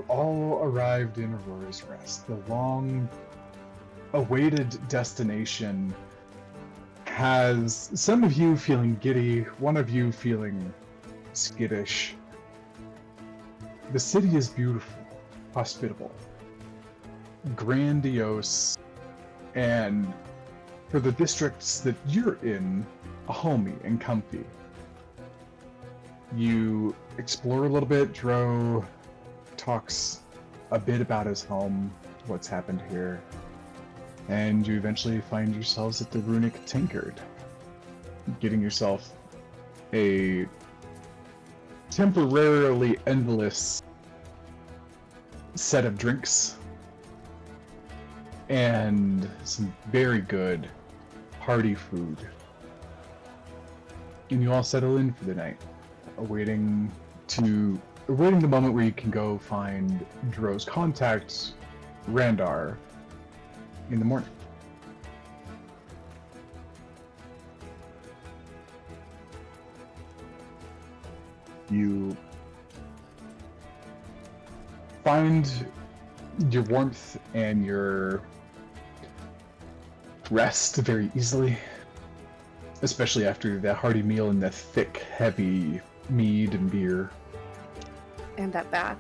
you all arrived in Aurora's Rest. The long-awaited destination has some of you feeling giddy, one of you feeling skittish. The city is beautiful, hospitable, grandiose, and for the districts that you're in, homey and comfy. You explore a little bit. Dro talks a bit about his home, what's happened here, and you eventually find yourselves at the Runic Tankard, getting yourself a temporarily endless set of drinks and some very good hearty food. And you all settle in for the night, awaiting the moment where you can go find Dro's contact, Randar, in the morning. You find your warmth and your rest very easily, especially after the hearty meal and the thick, heavy mead and beer. And that bath.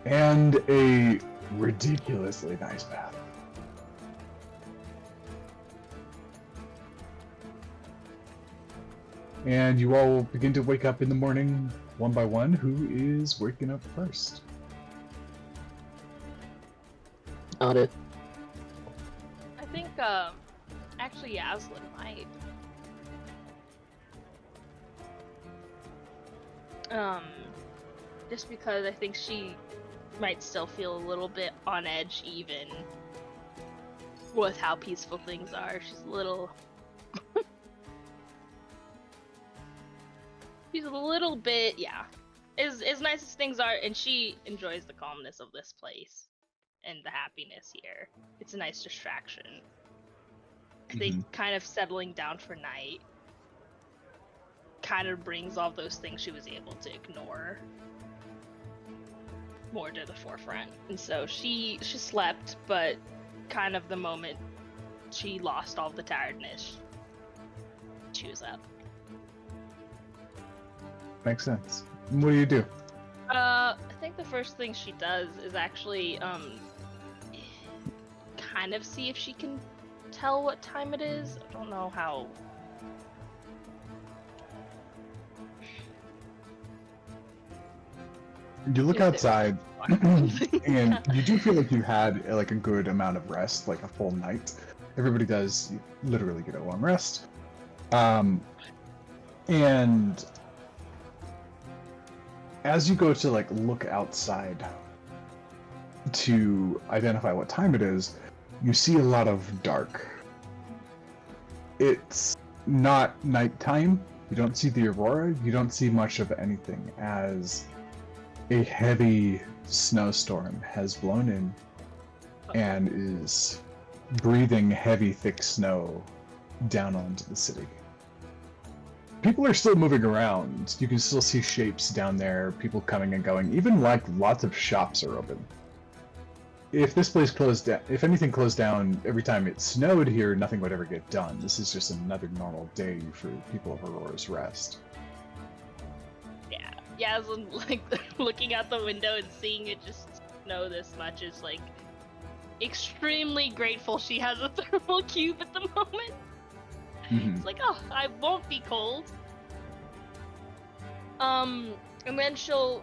And a ridiculously nice bath. And you all begin to wake up in the morning, one by one. Who is waking up first? Audit. I think, actually Yaslin might. Just because I think she might still feel a little bit on edge even with how peaceful things are. She's a little... She's a little bit, yeah. As nice as things are, and she enjoys the calmness of this place and the happiness here. It's a nice distraction. I think kind of settling down for night kind of brings all those things she was able to ignore more to the forefront. And so she slept, but kind of the moment she lost all the tiredness, she was up. Makes sense. What do you do? I think the first thing she does is actually kind of see if she can tell what time it is. I don't know how. You look outside, and you do feel like you had like a good amount of rest, like a full night. Everybody does literally get a long rest. And as you go to like look outside to identify what time it is, you see a lot of dark. It's not nighttime. You don't see the aurora. You don't see much of anything as a heavy snowstorm has blown in and is breathing heavy, thick snow down onto the city. People are still moving around. You can still see shapes down there, people coming and going. Even like lots of shops are open. If this place closed down, if anything closed down every time it snowed here, nothing would ever get done. This is just another normal day for people of Aurora's Rest. Yeah, like looking out the window and seeing it just snow this much is like extremely grateful she has a thermal cube at the moment. It's like, oh, I won't be cold. And then she'll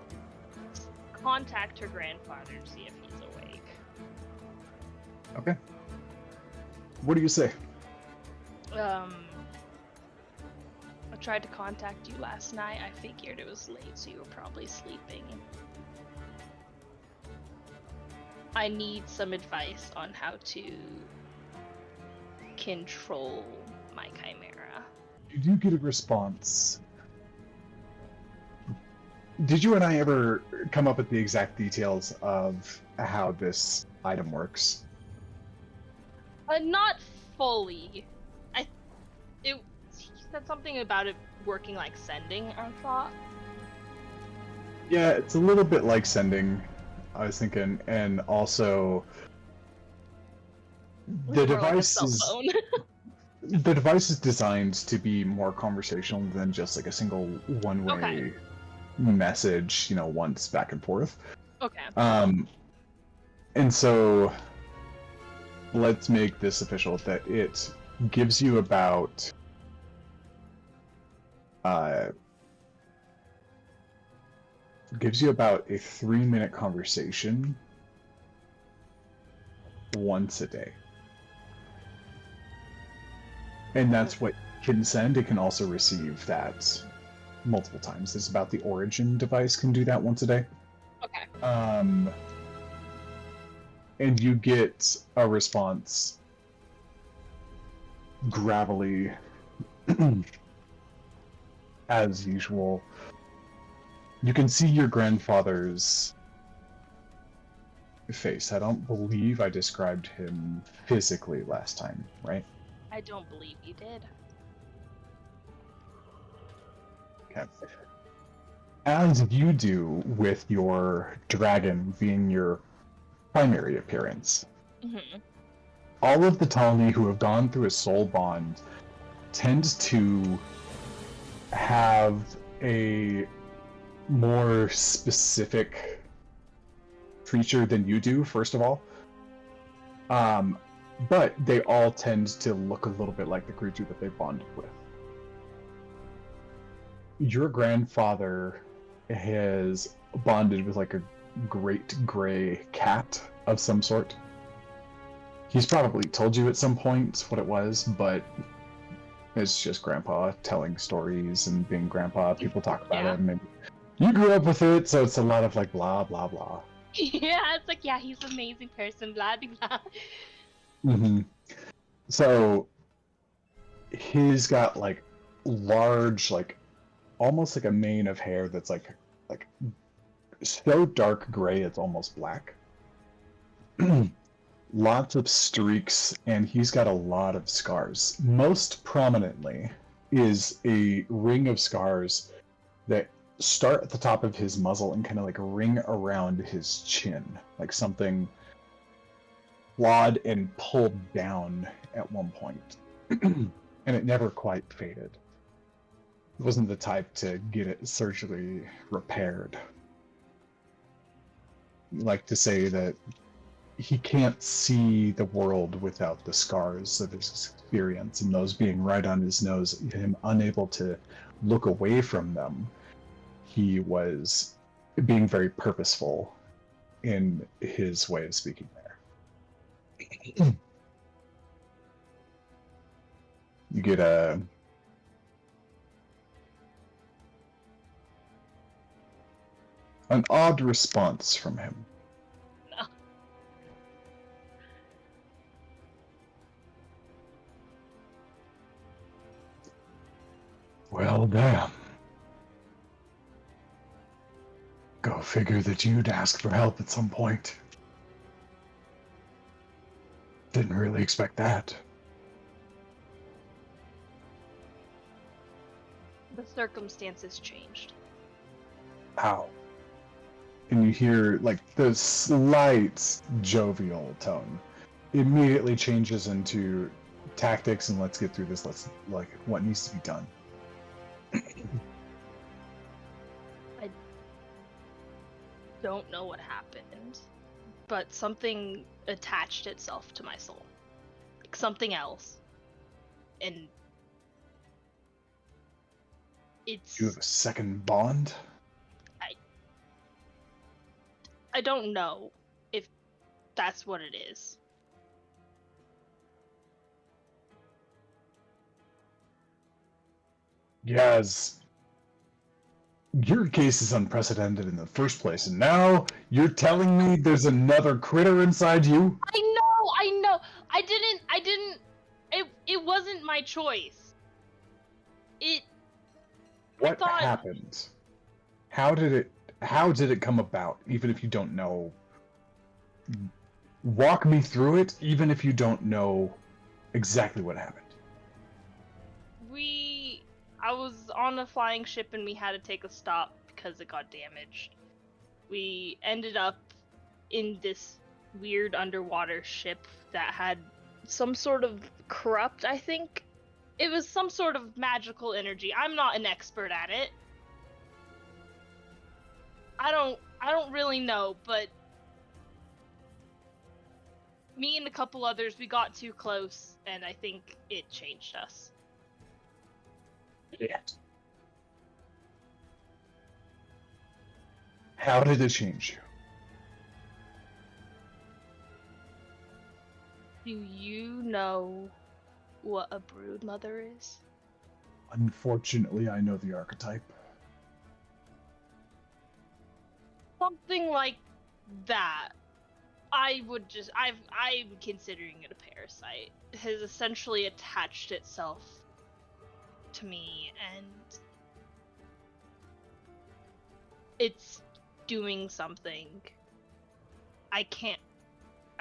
contact her grandfather to see if he's awake. Okay. What do you say? I tried to contact you last night. I figured it was late, so you were probably sleeping. I need some advice on how to control my chimera. You do get a response. Did you and I ever come up with the exact details of how this item works? Not fully. He said something about it working like sending, I thought. Yeah, it's a little bit like sending. I was thinking, and also We the were on a device cell is phone. the device is designed to be more conversational than just like a single one-way Okay. message, once back and forth. Okay. And so let's make this official that it gives you about a 3-minute conversation once a day. And that's what it can send. It can also receive that multiple times. It's about the Origin device can do that once a day. Okay. And you get a response gravelly as usual. You can see your grandfather's face. I don't believe I described him physically last time, right? I don't believe you did. Okay. As you do with your dragon being your primary appearance, Mm-hmm. all of the Ptolemy who have gone through a soul bond tend to have a more specific creature than you do, first of all. But they all tend to look a little bit like the creature that they bonded with. Your grandfather has bonded with like a great gray cat of some sort. He's probably told you at some point what it was, but it's just grandpa telling stories and being grandpa. People talk about Yeah. him, and you grew up with it, so it's a lot of like blah blah blah. Yeah, it's like, yeah, he's an amazing person, blah blah Mm-hmm. So he's got like large, like almost like a mane of hair that's like so dark gray it's almost black. Lots of streaks, and he's got a lot of scars. Most prominently is a ring of scars that start at the top of his muzzle and kind of like ring around his chin, like something clawed and pulled down at one point. And it never quite faded. It wasn't the type to get it surgically repaired. Like to say that he can't see the world without the scars of his experience, and those being right on his nose, him unable to look away from them. He was being very purposeful in his way of speaking there. You get an odd response from him. No. Well, damn. Go figure that you'd ask for help at some point. Didn't really expect that. The circumstances changed. How? And you hear like the slight jovial tone immediately changes into tactics and let's get through this. Let's like what needs to be done. I don't know what happened, but something attached itself to my soul. Like something else. And it's You have a second bond? I don't know if that's what it is. Yes. Your case is unprecedented in the first place, and now you're telling me there's another critter inside you? I know. It wasn't my choice. What thought- happened? How did it come about, even if you don't know? Walk me through it, even if you don't know exactly what happened. I was on a flying ship and we had to take a stop because it got damaged. We ended up in this weird underwater ship that had some sort of corrupt, I think. It was some sort of magical energy. I'm not an expert at it. I don't really know, but me and a couple others, we got too close, and I think it changed us. Yeah. How did it change you? Do you know what a brood mother is? Unfortunately, I know the archetype. Something like that. I'm considering it a parasite. It has essentially attached itself to me, and it's doing something. I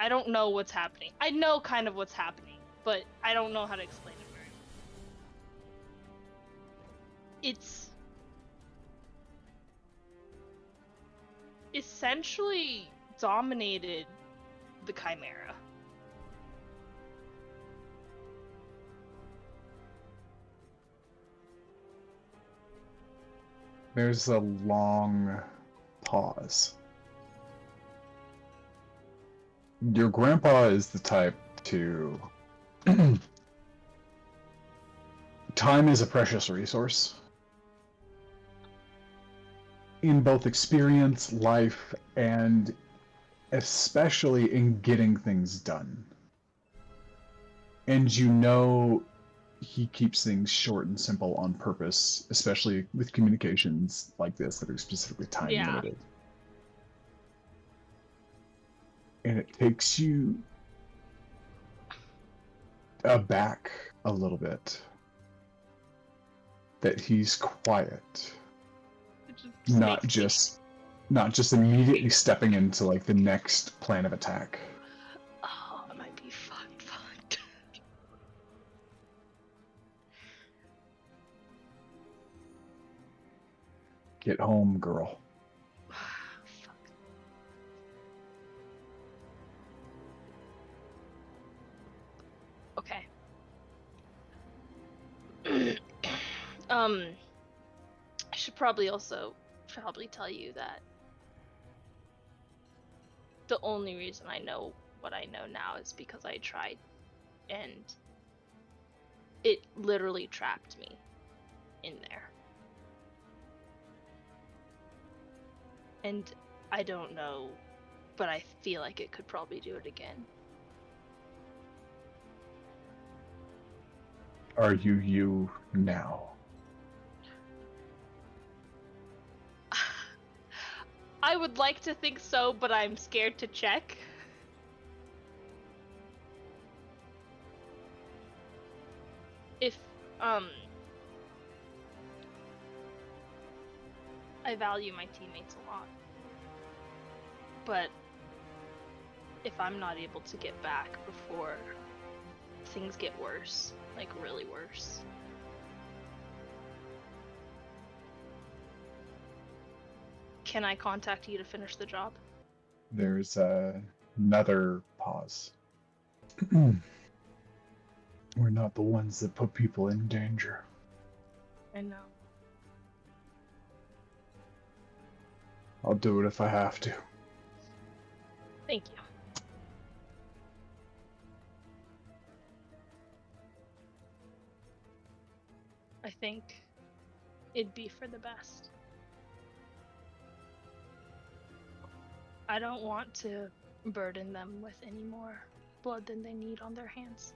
don't know what's happening. I know kind of what's happening, but I don't know how to explain it very well. It's essentially dominated the Chimera. There's a long pause. Your grandpa is the type to... Time is a precious resource. In both experience, life, and especially in getting things done. And you know he keeps things short and simple on purpose, especially with communications like this that are specifically time limited. And it takes you aback a little bit that he's quiet. Not just immediately stepping into like the next plan of attack. Oh, I might be fucked. Get home, girl. Fuck. Okay. I should probably tell you that the only reason I know what I know now is because I tried, and it literally trapped me in there. And I don't know, but I feel like it could probably do it again. Are you now? I would like to think so, but I'm scared to check. If, I value my teammates a lot. But if I'm not able to get back before things get worse, like really worse, can I contact you to finish the job? There's another pause. We're not the ones that put people in danger. I know. I'll do it if I have to. Thank you. I think it'd be for the best. I don't want to burden them with any more blood than they need on their hands.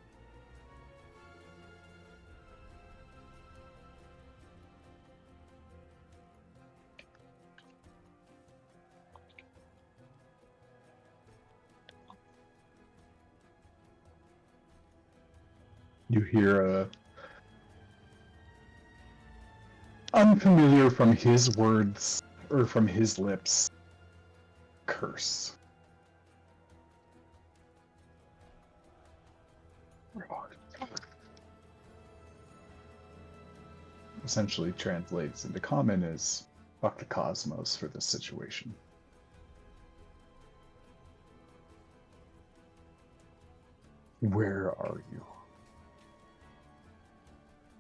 You hear a unfamiliar from his words or from his lips curse. Essentially translates into common as fuck the cosmos for this situation. Where are you?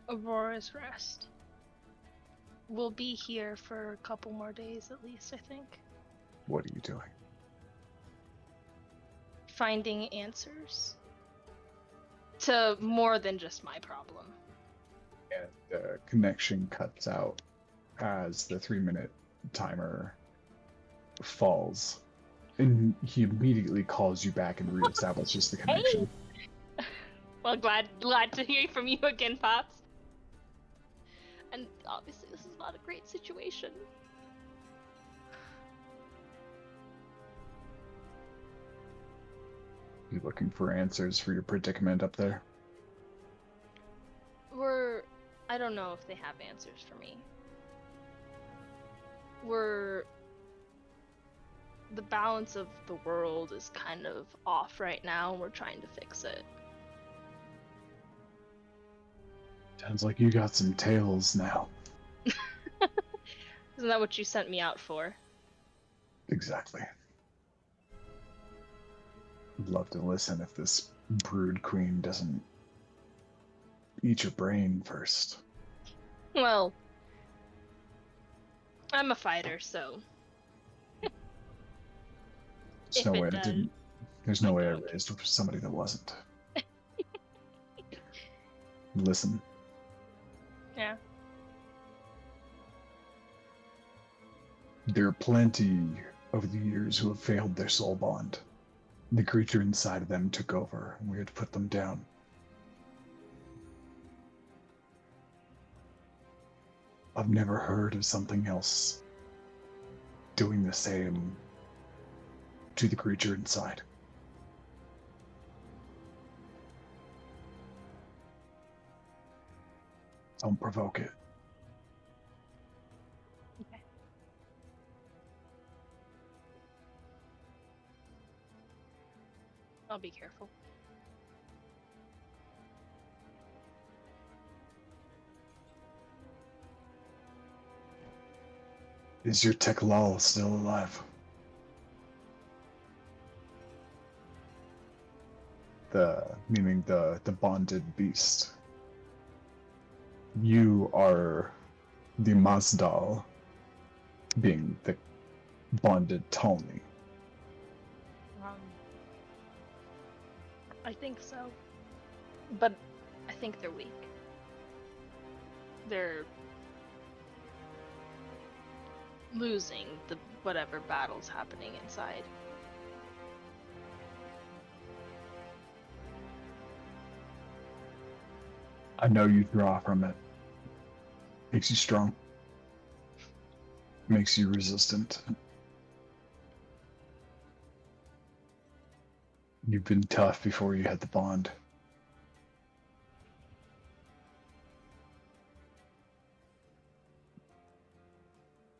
Aurora's Rest. We'll be here for a couple more days at least, I think. What are you doing? Finding answers to more than just my problem. And the connection cuts out as the 3-minute timer falls. And he immediately calls you back and reestablishes the connection. Well, glad to hear from you again, Pops. And obviously this is not a great situation. You looking for answers for your predicament up there? I don't know if they have answers for me. The balance of the world is kind of off right now, and we're trying to fix it. Sounds like you got some tails now. Isn't that what you sent me out for? Exactly. I'd love to listen if this brood queen doesn't eat your brain first. Well, I'm a fighter, so There's if no it way I does, didn't. There's no I way I don't. raised somebody that wasn't. Listen. Yeah. There are plenty over the years who have failed their soul bond. The creature inside of them took over, and we had to put them down. I've never heard of something else doing the same to the creature inside. Don't provoke it. Okay. I'll be careful. Is your Teklal still alive? Meaning the bonded beast. You are the Mazdal, being the bonded Tolni. I think so. But I think they're weak. They're losing the whatever battle's happening inside. I know you draw from it. Makes you strong. Makes you resistant. You've been tough before you had the bond.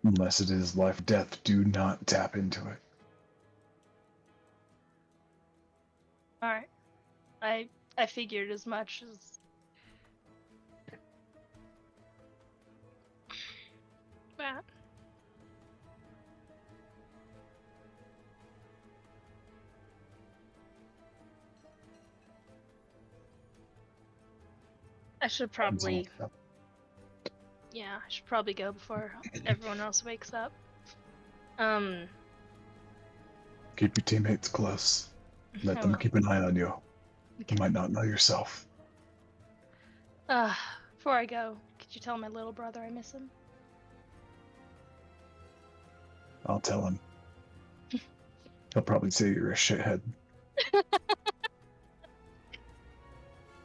Unless it is life or death, do not tap into it. Alright. I figured as much as that. I should probably I should probably go before everyone else wakes up. Keep your teammates close. Let them keep an eye on you. You might not know yourself. Before I go, could you tell my little brother I miss him? I'll tell him. He'll probably say you're a shithead.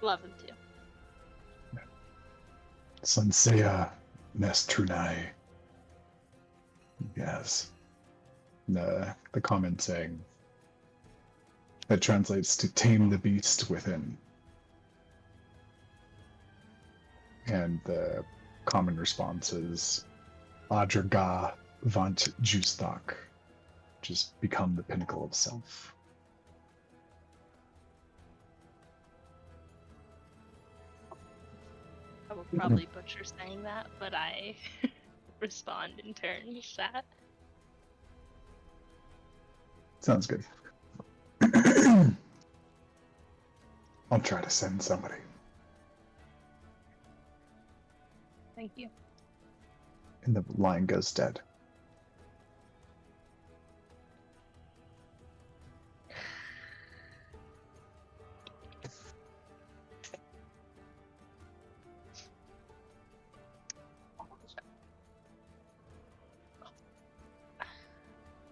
Love him too. Sansea Nestrunai. Yes. The comment saying that translates to tame the beast within. And the common response is Adraga Vant Justak. Just become the pinnacle of self. I will probably butcher saying that, but I respond in turn to that. Sounds good. I'll try to send somebody. Thank you. And the line goes dead.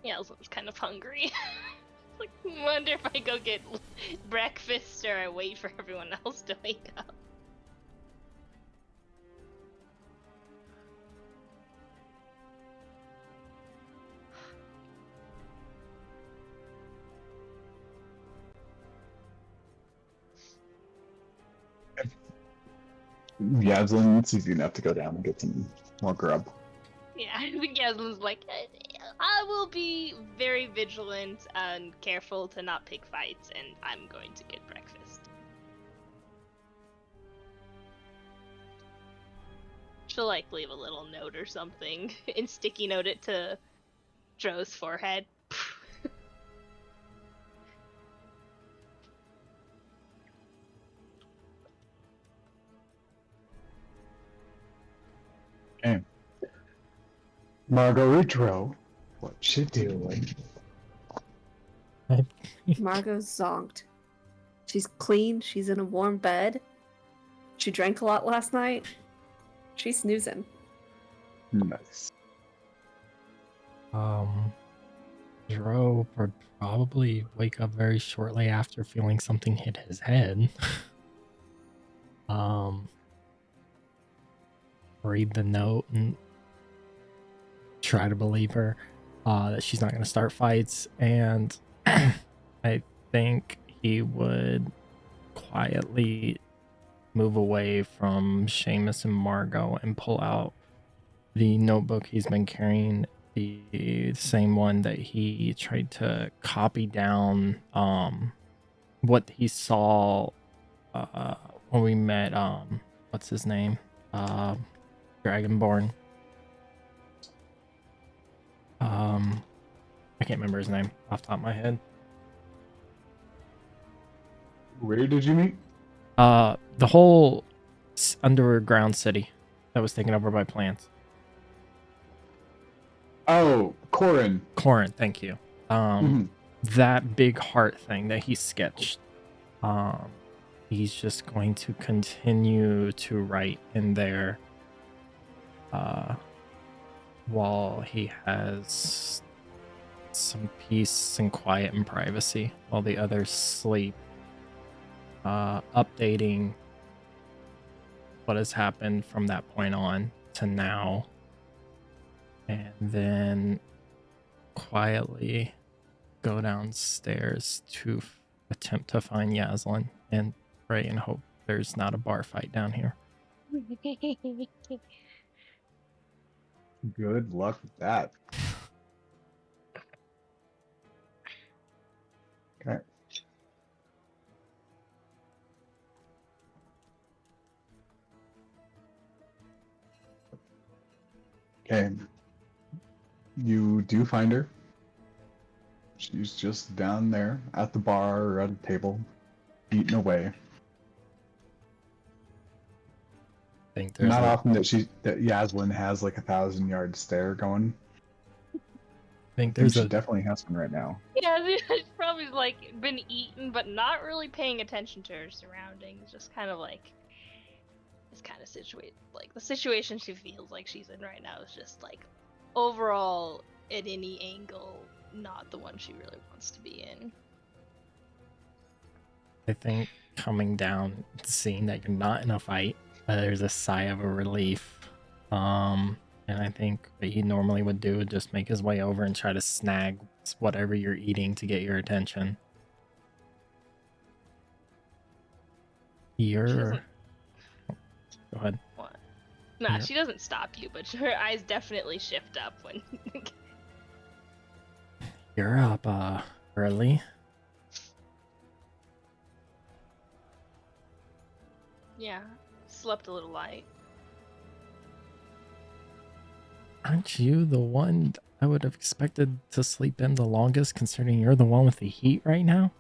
Yaslin's kind of hungry. Like, wonder if I go get breakfast or I wait for everyone else to wake up. Yaslin, it's easy enough to go down and get some more grub. Yeah, I think Yaslin's like, I will be very vigilant and careful to not pick fights, and I'm going to get breakfast. She'll like leave a little note or something and sticky note it to Dro's forehead. Okay. Margaretro, what you doing? Margot's zonked. She's clean. She's in a warm bed. She drank a lot last night. She's snoozing. Nice. Dro would probably wake up very shortly after feeling something hit his head. Read the note and try to believe her that she's not going to start fights, and I think he would quietly move away from Seamus and Margot and pull out the notebook he's been carrying, the same one that he tried to copy down what he saw when we met what's his name, Dragonborn. I can't remember his name off the top of my head. Where did you meet? The whole underground city that was taken over by plants. Oh, Corin. Corin, thank you. That big heart thing that he sketched. He's just going to continue to write in there while he has some peace and quiet and privacy while the others sleep, updating what has happened from that point on to now, and then quietly go downstairs to attempt to find Yaslin and pray and hope there's not a bar fight down here. Good luck with that. Okay. Okay. You do find her. She's just down there at the bar or at a table, eating away. I think there's Not often that Yaslin has like 1,000-yard stare going. I think She definitely has one right now. Yeah, she's probably like been eaten, but not really paying attention to her surroundings. Just kind of like, it's kind of situated. Like the situation she feels like she's in right now is just like, overall, at any angle, not the one she really wants to be in. I think coming down, seeing that you're not in a fight, there's a sigh of a relief. And I think what he normally would do would just make his way over and try to snag whatever you're eating to get your attention. Go ahead. What? Nah, she doesn't stop you, but her eyes definitely shift up when. You're up early. Yeah, slept a little light. Aren't you the one I would have expected to sleep in the longest, considering you're the one with the heat right now?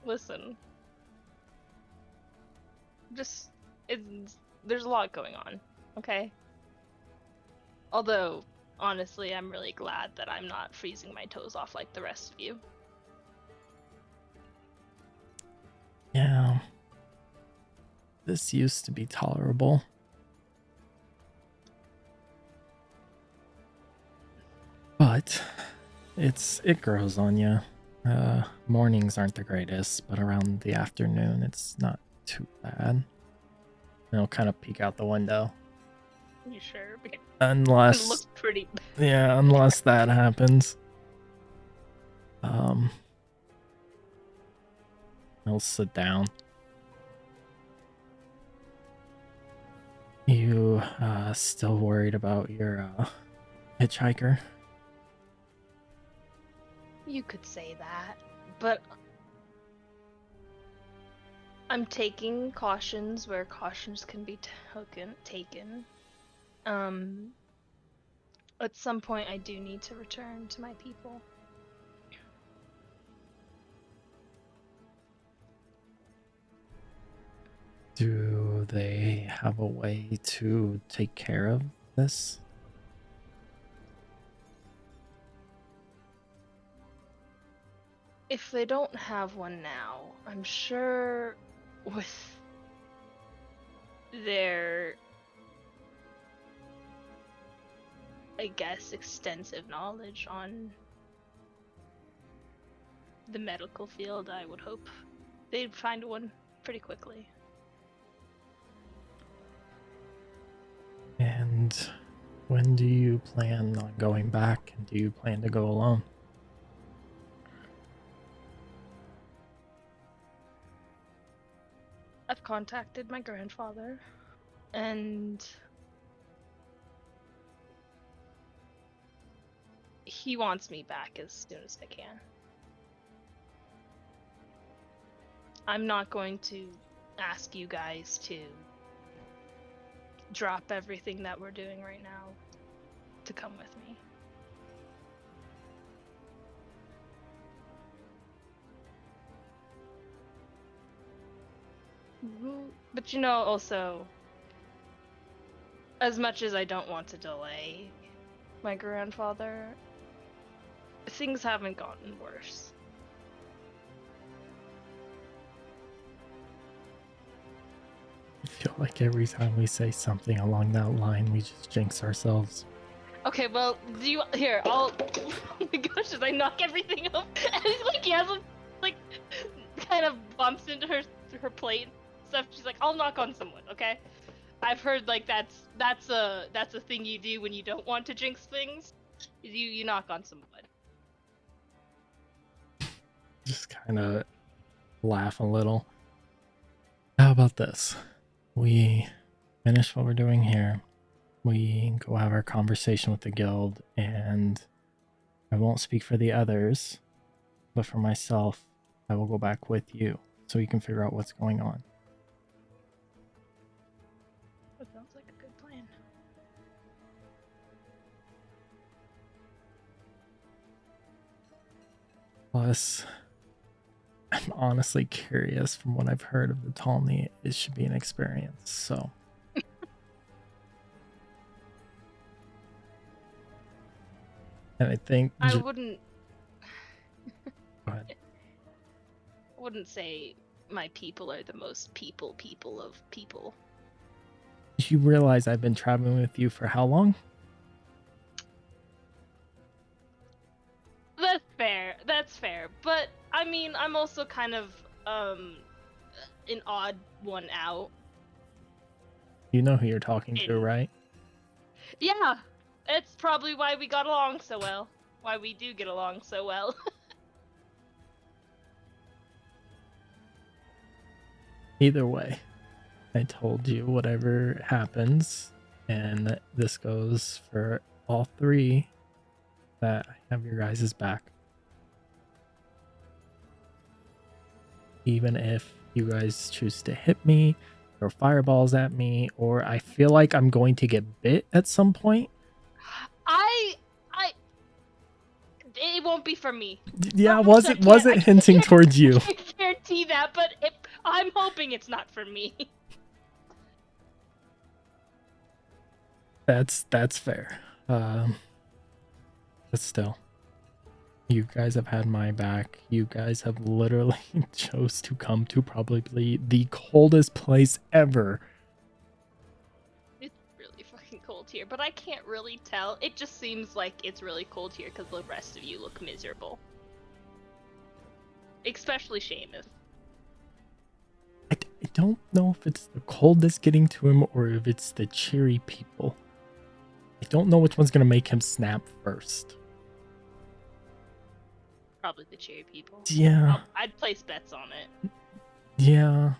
Listen. There's a lot going on, okay? Although, honestly, I'm really glad that I'm not freezing my toes off like the rest of you. Yeah. This used to be tolerable. But it grows on you. Mornings aren't the greatest, but around the afternoon it's not too bad. It'll kind of peek out the window. You sure? Because it Unless looks pretty. yeah, unless that happens. He'll sit down. You still worried about your hitchhiker? You could say that, but I'm taking cautions where cautions can be taken. At some point I do need to return to my people. Do they have a way to take care of this? If they don't have one now, I'm sure with their, I guess, extensive knowledge on the medical field, I would hope they'd find one pretty quickly. And when do you plan on going back? And do you plan to go alone? I've contacted my grandfather, and he wants me back as soon as I can. I'm not going to ask you guys to drop everything that we're doing right now to come with me. But you know, also, as much as I don't want to delay my grandfather, things haven't gotten worse. I feel like every time we say something along that line, we just jinx ourselves. Okay, well, oh my gosh, as I knock everything up, and like Yasmin, like, kind of bumps into her plate and stuff. She's like, I'll knock on someone, okay? I've heard like that's a thing you do when you don't want to jinx things. You knock on someone. Just kind of laugh a little. How about this? We finish what we're doing here. We go have our conversation with the guild, and I won't speak for the others, but for myself, I will go back with you so we can figure out what's going on. That sounds like a good plan. Plus, I'm honestly curious. From what I've heard of the Ptolemy, it should be an experience, so. And I think I wouldn't. Go ahead. I wouldn't say my people are the most people of people. You realize I've been traveling with you for how long? That's fair. But I mean, I'm also kind of an odd one out. You know who you're talking to, right? Yeah, it's probably why we got along so well. Why we do get along so well. Either way, I told you whatever happens, and this goes for all three, that I have your guys' back. Even if you guys choose to hit me, throw fireballs at me, or I feel like I'm going to get bit at some point. It won't be for me. Yeah, Promise, wasn't I hinting towards you. I guarantee me that, but I'm hoping it's not for me. That's fair. But still, you guys have had my back. You guys have literally chose to come to probably the coldest place ever. It's really fucking cold here, but I can't really tell. It just seems like it's really cold here because the rest of you look miserable. Especially Seamus. I don't know if it's the cold that's getting to him or if it's the cheery people. I don't know which one's gonna make him snap first. Probably the cheery people. Yeah. I'd place bets on it. Yeah.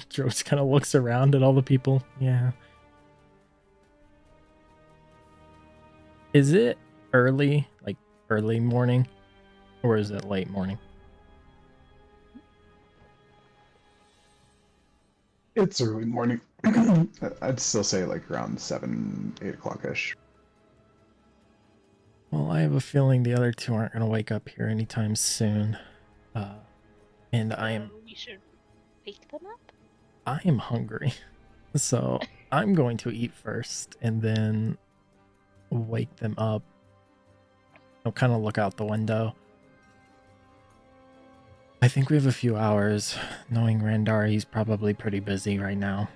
Joe just kind of looks around at all the people. Yeah. Is it early, like early morning, or is it late morning? It's early morning. I'd still say like around 7, 8 o'clock-ish. Well, I have a feeling the other two aren't gonna wake up here anytime soon. And We should wake them up? I am hungry. So I'm going to eat first and then wake them up. I'll kind of look out the window. I think we have a few hours. Knowing Randar, he's probably pretty busy right now.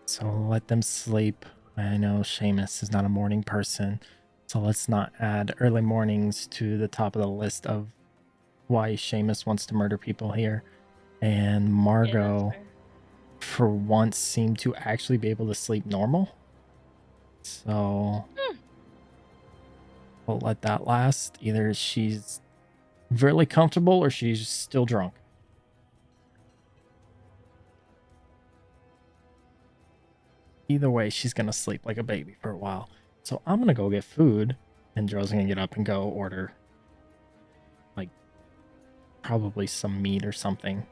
So let them sleep. I know Seamus is not a morning person, so let's not add early mornings to the top of the list of why Seamus wants to murder people here. And Margot, for once, seemed to actually be able to sleep normal. So we'll let that last. Either she's really comfortable or she's still drunk. Either way, she's gonna sleep like a baby for a while. So I'm gonna go get food, and Joe's gonna get up and go order, like, probably some meat or something.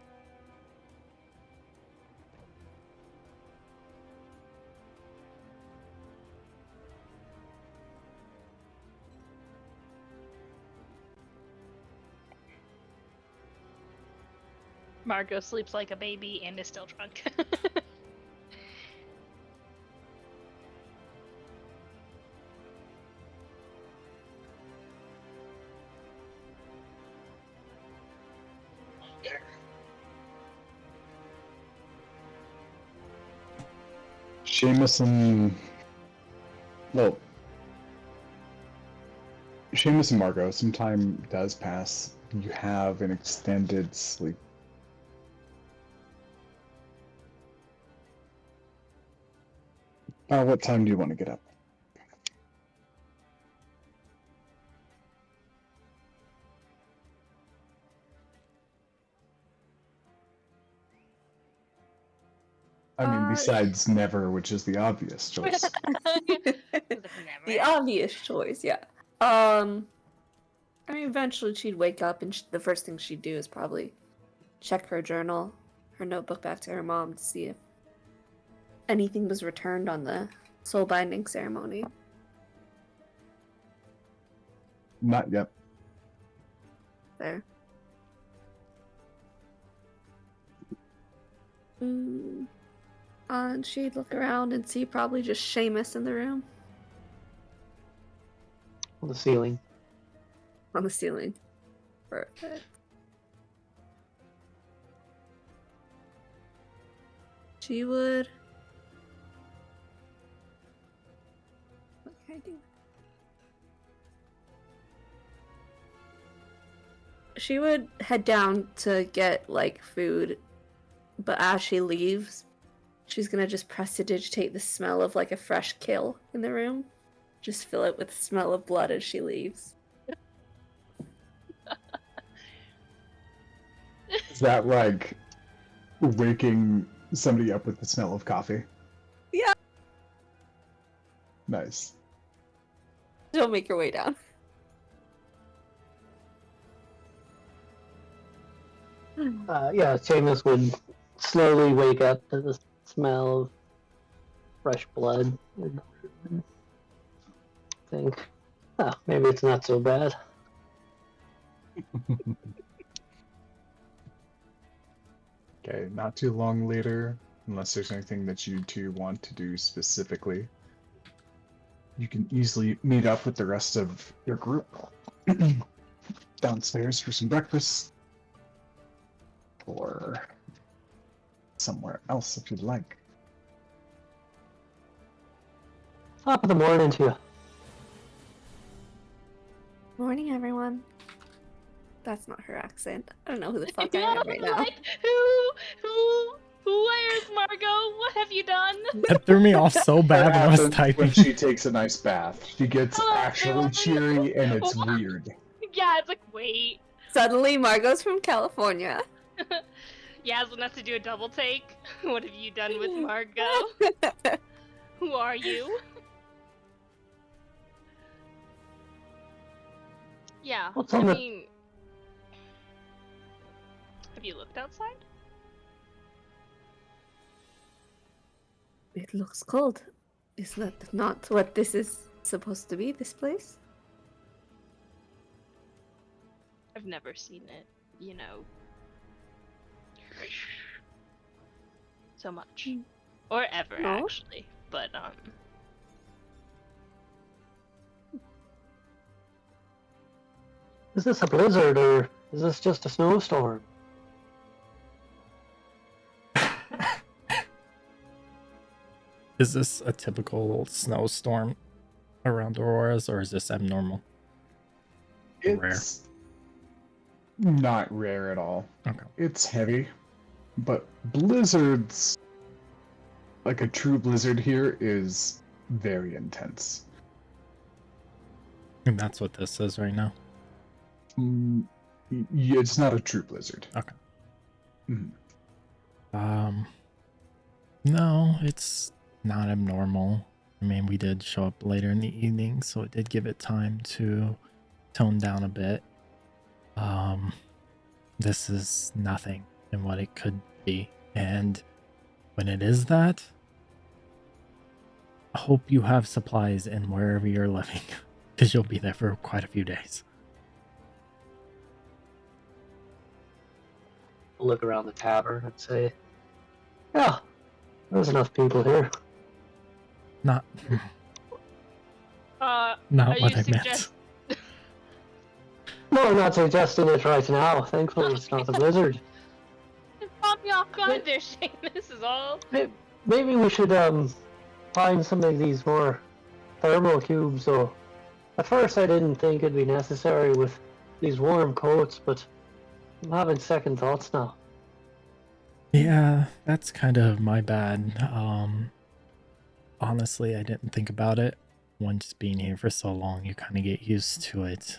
Margot sleeps like a baby and is still drunk. Seamus and Margot, some time does pass. You have an extended sleep. What time do you want to get up? I mean, besides never, which is the obvious choice. The obvious choice, yeah. I mean, eventually she'd wake up and the first thing she'd do is probably check her journal, her notebook back to her mom to see if anything was returned on the soul binding ceremony. Not yet. There. And she'd look around and see probably just Seamus in the room. On the ceiling. On the ceiling. Perfect. She would... What can I do? She would head down to get, like, food, but as she leaves, she's gonna just prestidigitate the smell of, like, a fresh kill in the room. Just fill it with the smell of blood as she leaves. Is that like waking somebody up with the smell of coffee? Yeah. Nice. She'll make her way down. Yeah, Seamus would slowly wake up to the smell of fresh blood. Think, maybe it's not so bad. Okay, not too long later, unless there's anything that you two want to do specifically, you can easily meet up with the rest of your group downstairs for some breakfast, or somewhere else if you'd like. Top of the morning to you. Morning, everyone. That's not her accent. I don't know who the fuck I am right now. Like, where's Margot? What have you done? That threw me off so bad when I was Happens typing. when she takes a nice bath. She gets Hello, actually everyone. cheery and it's What? weird. Yeah, it's like, wait. Suddenly, Margot's from California. Yasmin has to do a double take. What have you done with Margot? Who are you? Yeah, What's I on the- mean... Have you looked outside? It looks cold. Is that not what this is supposed to be, this place? I've never seen it, you know. So much. Or ever, No? actually. But, Is this a blizzard or is this just a snowstorm? Is this a typical snowstorm around Aurora's, or is this abnormal? Rare. It's not rare at all. Okay. It's heavy, but blizzards, like a true blizzard here, is very intense. And that's what this is right now. It's not a true blizzard. Okay. Mhm. No, it's not abnormal. I mean, we did show up later in the evening, so it did give it time to tone down a bit. This is nothing in what it could be. And when it is that, I hope you have supplies in wherever you're living, because you'll be there for quite a few days. Look around the tavern and say, yeah, there's enough people here. Not, are not you what I meant. suggest- No, I'm not suggesting it right now. Thankfully, it's not a blizzard. It caught me off guard there, Shane. This is all. Maybe we should find some of these more thermal cubes. So, at first I didn't think it'd be necessary with these warm coats, but I'm having second thoughts now. Yeah, that's kind of my bad. Honestly, I didn't think about it. Once being here for so long, you kind of get used to it.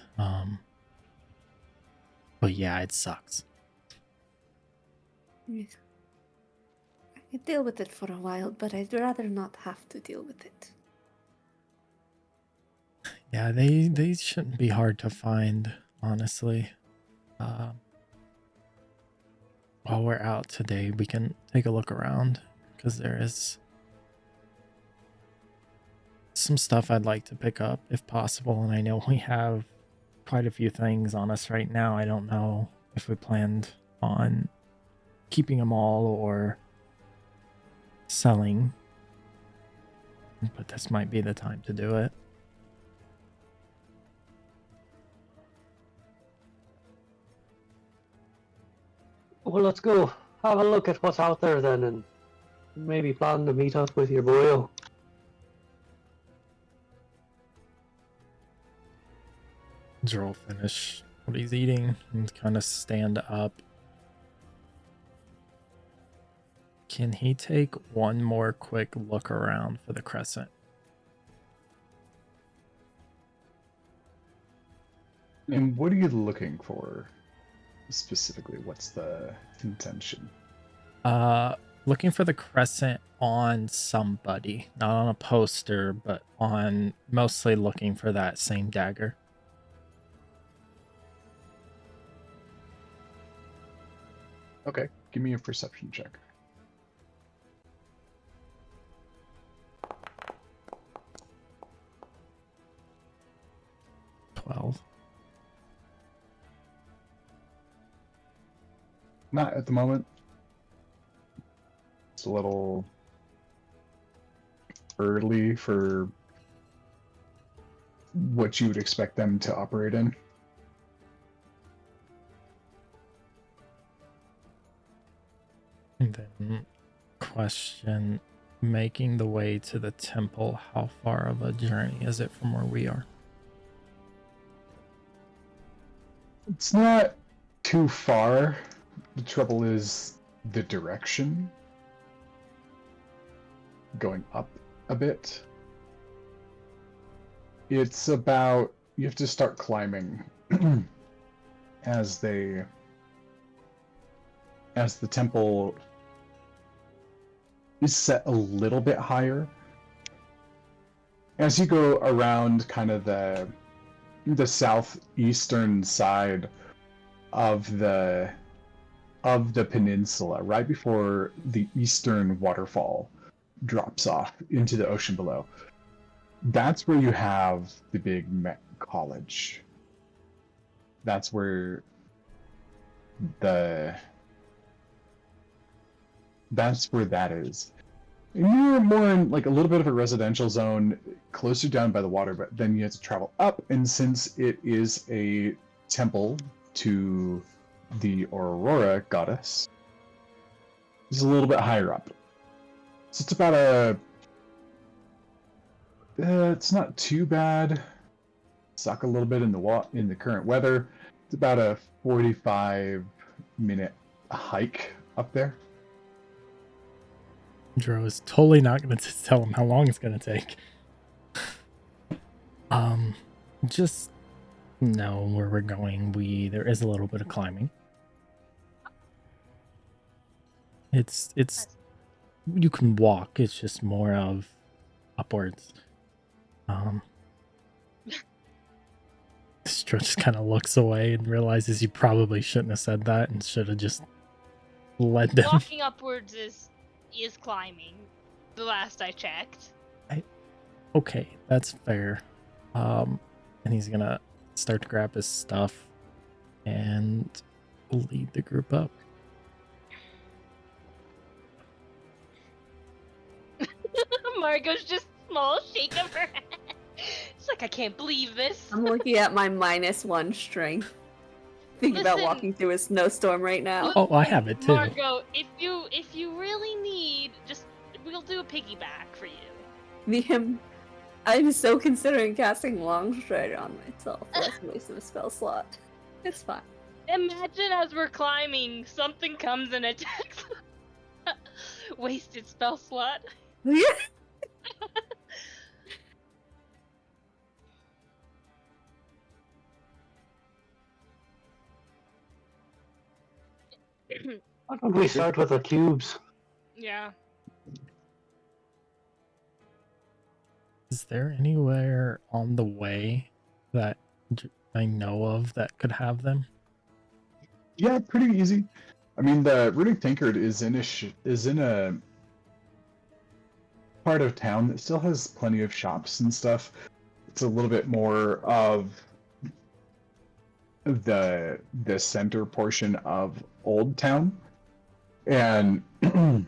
But yeah, it sucks. Yes. I could deal with it for a while, but I'd rather not have to deal with it. Yeah, they shouldn't be hard to find, honestly. While we're out today, we can take a look around, because there is some stuff I'd like to pick up if possible, and I know we have quite a few things on us right now. I don't know if we planned on keeping them all or selling, but this might be the time to do it. Well, let's go have a look at what's out there then, and maybe plan to meet up with your boyo. Joel will finish what he's eating and kind of stand up. Can he take one more quick look around for the crescent? And what are you looking for specifically? What's the intention? Looking for the crescent on somebody, not on a poster, but on, mostly looking for that same dagger. Okay, give me a perception check. Not at the moment. It's a little early for what you would expect them to operate in. And then, question: making the way to the temple, how far of a journey is it from where we are? It's not too far. The trouble is the direction. Going up a bit. It's about, you have to start climbing as the temple is set a little bit higher. As you go around kind of the southeastern side of the peninsula, right before the eastern waterfall drops off into the ocean below, that's where you have the big Met College. That's where that is. And you're more in like a little bit of a residential zone, closer down by the water, but then you have to travel up, and since it is a temple to the Aurora goddess, it's a little bit higher up. So it's about it's not too bad. Suck a little bit in the current weather. It's about a 45-minute hike up there. Dro is totally not going to tell him how long it's going to take. Just know where we're going. There is a little bit of climbing. It's you can walk. It's just more of upwards. Stro just kind of looks away and realizes he probably shouldn't have said that and should have just led them. Walking upwards is climbing. The last I checked. Okay, that's fair. And he's gonna start to grab his stuff and lead the group up. Margot's just small shake of her head. It's like, I can't believe this. I'm looking at my -1 strength. Think about Listen. walking through a snowstorm right now. Oh, I have it too. Margot, if you really need, just we'll do a piggyback for you. I'm so considering casting Long Strider on myself. That's a waste of a spell slot. It's fine. Imagine as we're climbing, something comes and attacks. Wasted spell slot. Yeah. Why don't we start with the cubes? Yeah. Is there anywhere on the way that I know of that could have them? Yeah, pretty easy. I mean, the Runic Tankard is in a part of town that still has plenty of shops and stuff. It's a little bit more of the center portion of Old Town, and and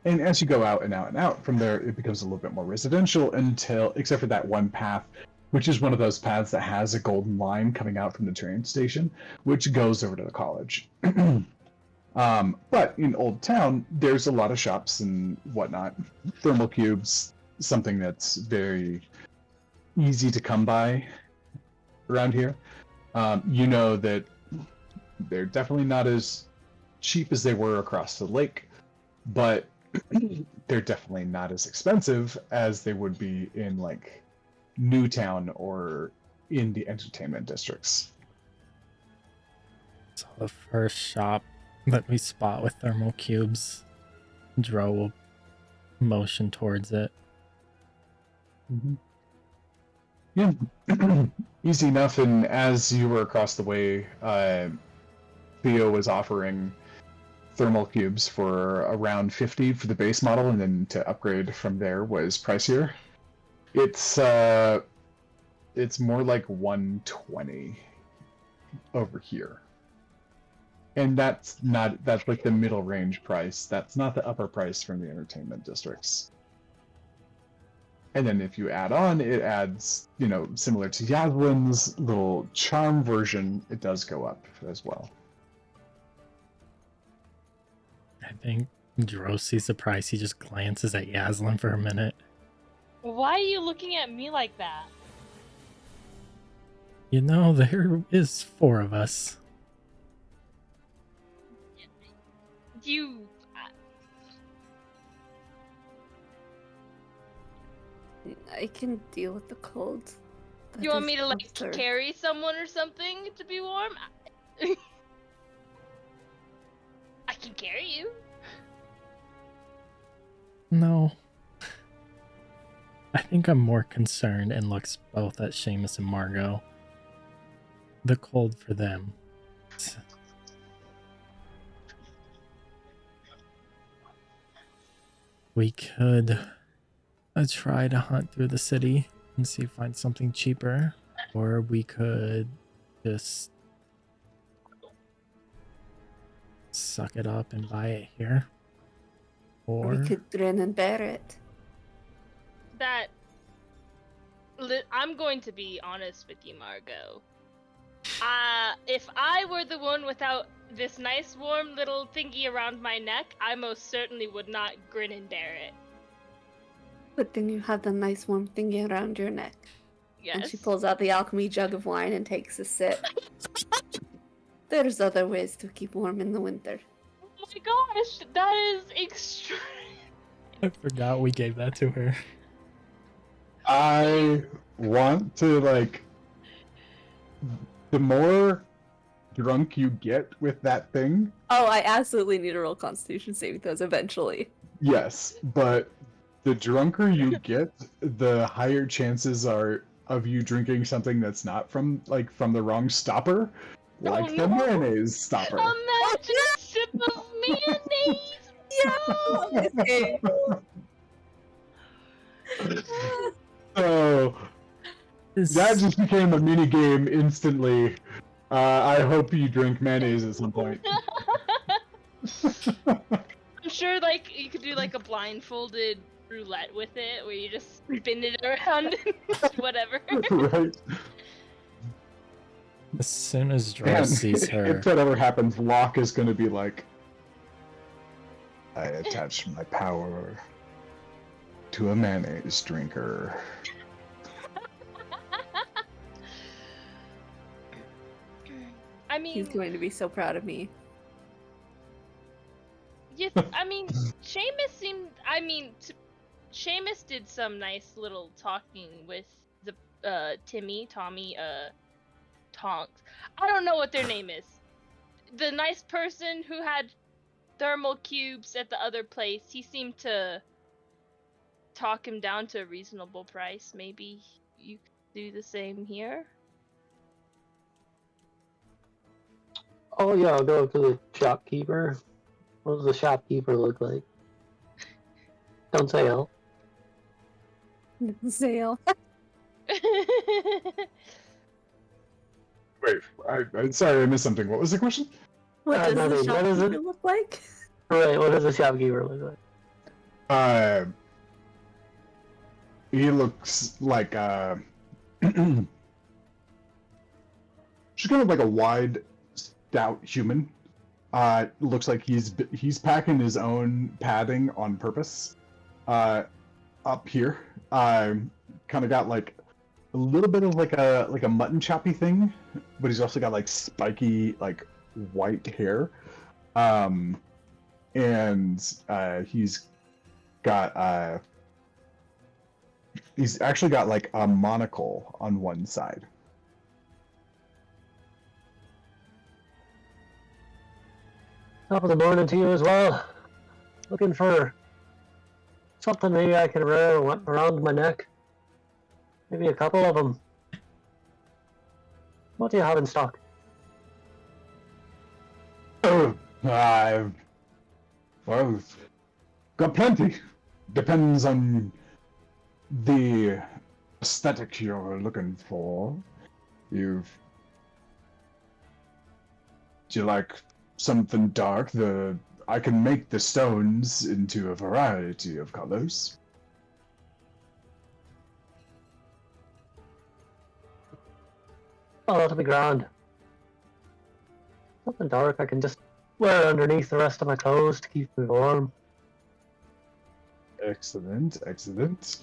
as you go out and out and out from there, it becomes a little bit more residential except for that one path, which is one of those paths that has a golden line coming out from the train station, which goes over to the college. But in Old Town, there's a lot of shops and whatnot. Thermal cubes, something that's very easy to come by around here. You know that they're definitely not as cheap as they were across the lake, but they're definitely not as expensive as they would be in like Newtown or in the entertainment districts. So the first shop that we spot with thermal cubes, Dro will motion towards it. Mm-hmm. Yeah, easy enough. And as you were across the way, Theo was offering thermal cubes for around 50 for the base model, and then to upgrade from there was pricier. It's more like 120 over here. And that's like the middle range price. That's not the upper price from the entertainment districts. And then if you add on, it adds, similar to Yaslin's little charm version, it does go up as well. I think Dros sees the price. He just glances at Yaslin for a minute. Why are you looking at me like that? There is 4 of us. You. I can deal with the cold. That You want is me to closer. carry someone or something to be warm? I can carry you. No. I think I'm more concerned and looks both at Seamus and Margot. The cold for them. We could try to hunt through the city and see if find something cheaper. Or we could just suck it up and buy it here. Or we could grin and bear it. I'm going to be honest with you, Margot. If I were the one without this nice warm little thingy around my neck, I most certainly would not grin and bear it. Good thing you have the nice warm thingy around your neck. Yes. And she pulls out the alchemy jug of wine and takes a sip. There's other ways to keep warm in the winter. Oh my gosh, that is extreme. I forgot we gave that to her. I want to, the more drunk you get with that thing. Oh, I absolutely need to roll Constitution saving throws eventually. Yes, but the drunker you get, the higher chances are of you drinking something that's not from the wrong stopper, like the mayonnaise stopper. Imagine a sip of mayonnaise. Yeah. So that just became a mini game instantly. I hope you drink mayonnaise at some point. I'm sure you could do a blindfolded roulette with it where you just spin it around and whatever. Right. As soon as Dros And sees her, if that ever happens, Locke is going to be like, I attach my power to a mayonnaise drinker. I mean, He's going to be so proud of me. yes, Seamus did some nice little talking with the Tommy, Tonks. I don't know what their name is. The nice person who had thermal cubes at the other place, he seemed to talk him down to a reasonable price. Maybe you could do the same here? Oh yeah, I'll go to the shopkeeper. What does the shopkeeper look like? Don't say L. Sale. Wait, I'm sorry, I missed something. What was the question? What does nothing. the What is shopkeeper it? look like? Right, what does the shopkeeper look like? He looks like just kind of like a wide, stout human. Looks like he's packing his own padding on purpose. Up here, kind of got like a little bit of like a mutton choppy thing, but he's also got spiky white hair. And he's actually got a monocle on one side. Top of the morning to you as well. Looking for something maybe I can wear around my neck. Maybe a couple of them. What do you have in stock? Well, got plenty. Depends on the aesthetic you're looking for. Do you like something dark, I can make the stones into a variety of colors. Oh, that'll be grand. Something dark I can just wear underneath the rest of my clothes to keep me warm. Excellent, excellent.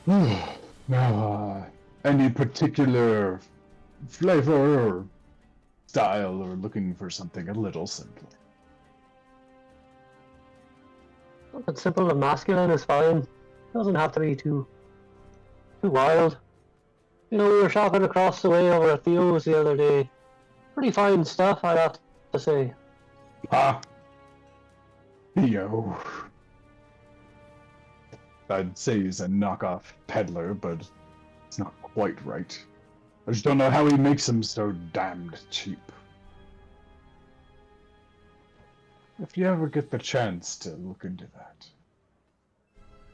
Now, any particular flavor or style, or looking for something a little simpler? Something simple and masculine is fine. Doesn't have to be too wild. You know, we were shopping across the way over at Theo's the other day. Pretty fine stuff, I'd have to say. Ah, Theo. I'd say he's a knockoff peddler, but it's not quite right. I just don't know how he makes them so damned cheap. If you ever get the chance to look into that,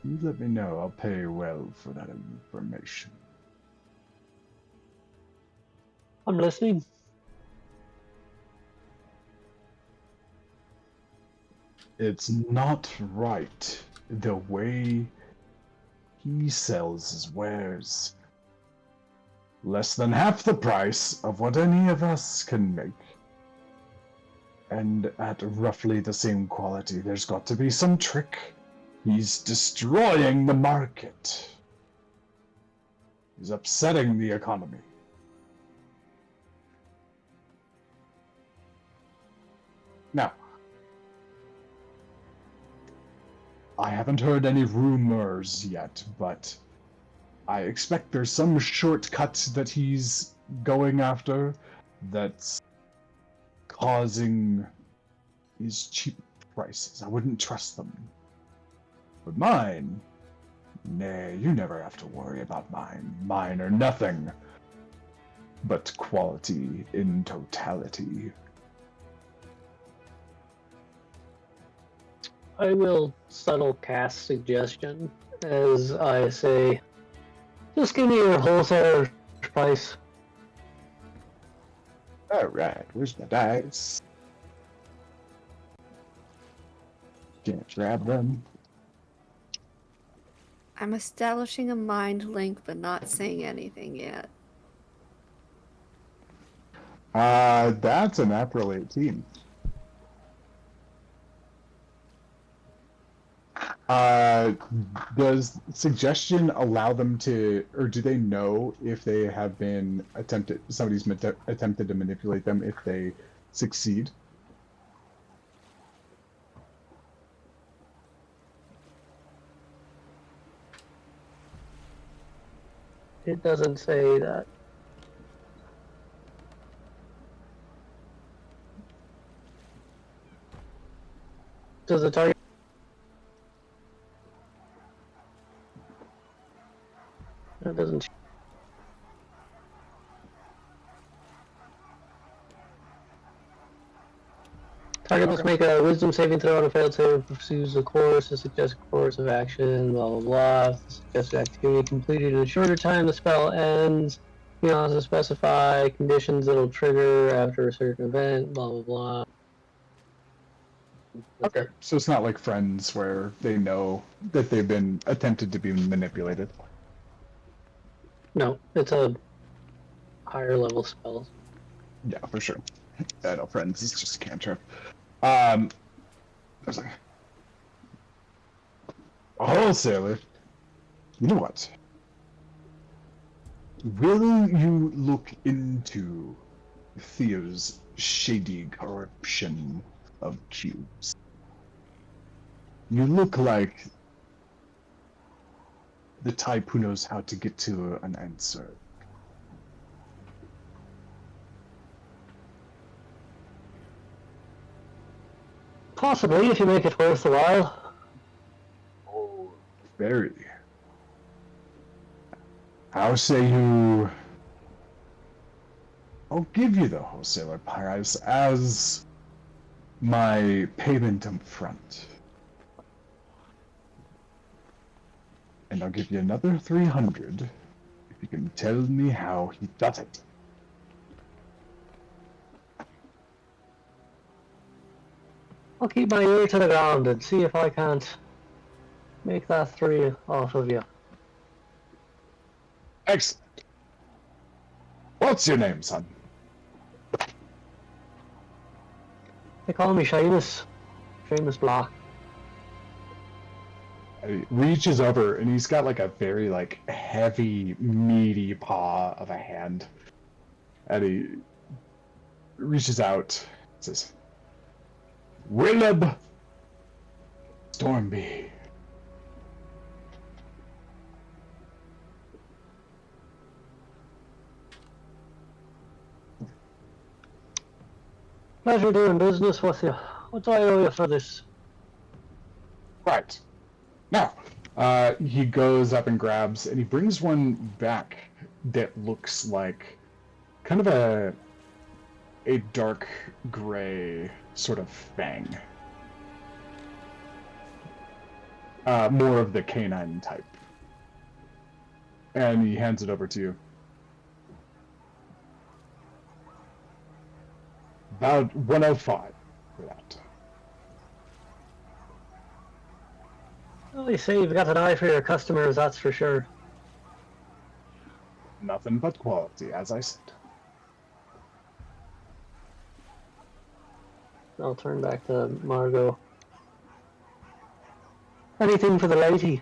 you let me know. I'll pay well for that information. I'm listening. It's not right the way he sells his wares. Less than half the price of what any of us can make. And at roughly the same quality. There's got to be some trick. He's destroying the market. He's upsetting the economy. Now, I haven't heard any rumors yet, but I expect there's some shortcut that he's going after that's causing these cheap prices. I wouldn't trust them. But mine, nay, you never have to worry about mine. Mine are nothing but quality in totality. I will subtle cast suggestion as I say, just give me your wholesale price. Alright, where's my dice? Can't grab them. I'm establishing a mind link, but not saying anything yet. That's an April 18. Does suggestion allow them to, or do they know if they have been somebody's attempted to manipulate them if they succeed? It doesn't say that. Does the target? It doesn't. Target must make a wisdom saving throw on a failed save, pursues a course, a suggested course of action, blah blah blah. If the suggested activity completed in a shorter time, the spell ends. You can also specify conditions that'll trigger after a certain event, blah blah blah. Okay, so it's not like Friends where they know that they've been attempted to be manipulated. No, it's a higher level spell. Yeah, for sure. I know Friends is just a cantrip. I was like, a wholesaler. You know what? Will you look into Theo's shady corruption of cubes? You look like the type who knows how to get to an answer. Possibly, if you make it worth the while. Oh, very. How say you... I'll give you the wholesaler price as my payment up front. And I'll give you another 300 if you can tell me how he does it. I'll keep my ear to the ground and see if I can't make that 3 off of you. Excellent. What's your name, son? They call me Seamus. Seamus Black. And he reaches over, and he's got like a very like heavy, meaty paw of a hand. And he reaches out, and says, "Willib Stormby." Pleasure doing business with you. What do I owe you for this? Right. Now, he goes up and grabs, and he brings one back that looks like kind of a dark gray sort of fang. More of the canine type. And he hands it over to you. About 105 for that. Well, you say you've got an eye for your customers, that's for sure. Nothing but quality, as I said. I'll turn back to Margot. Anything for the lady?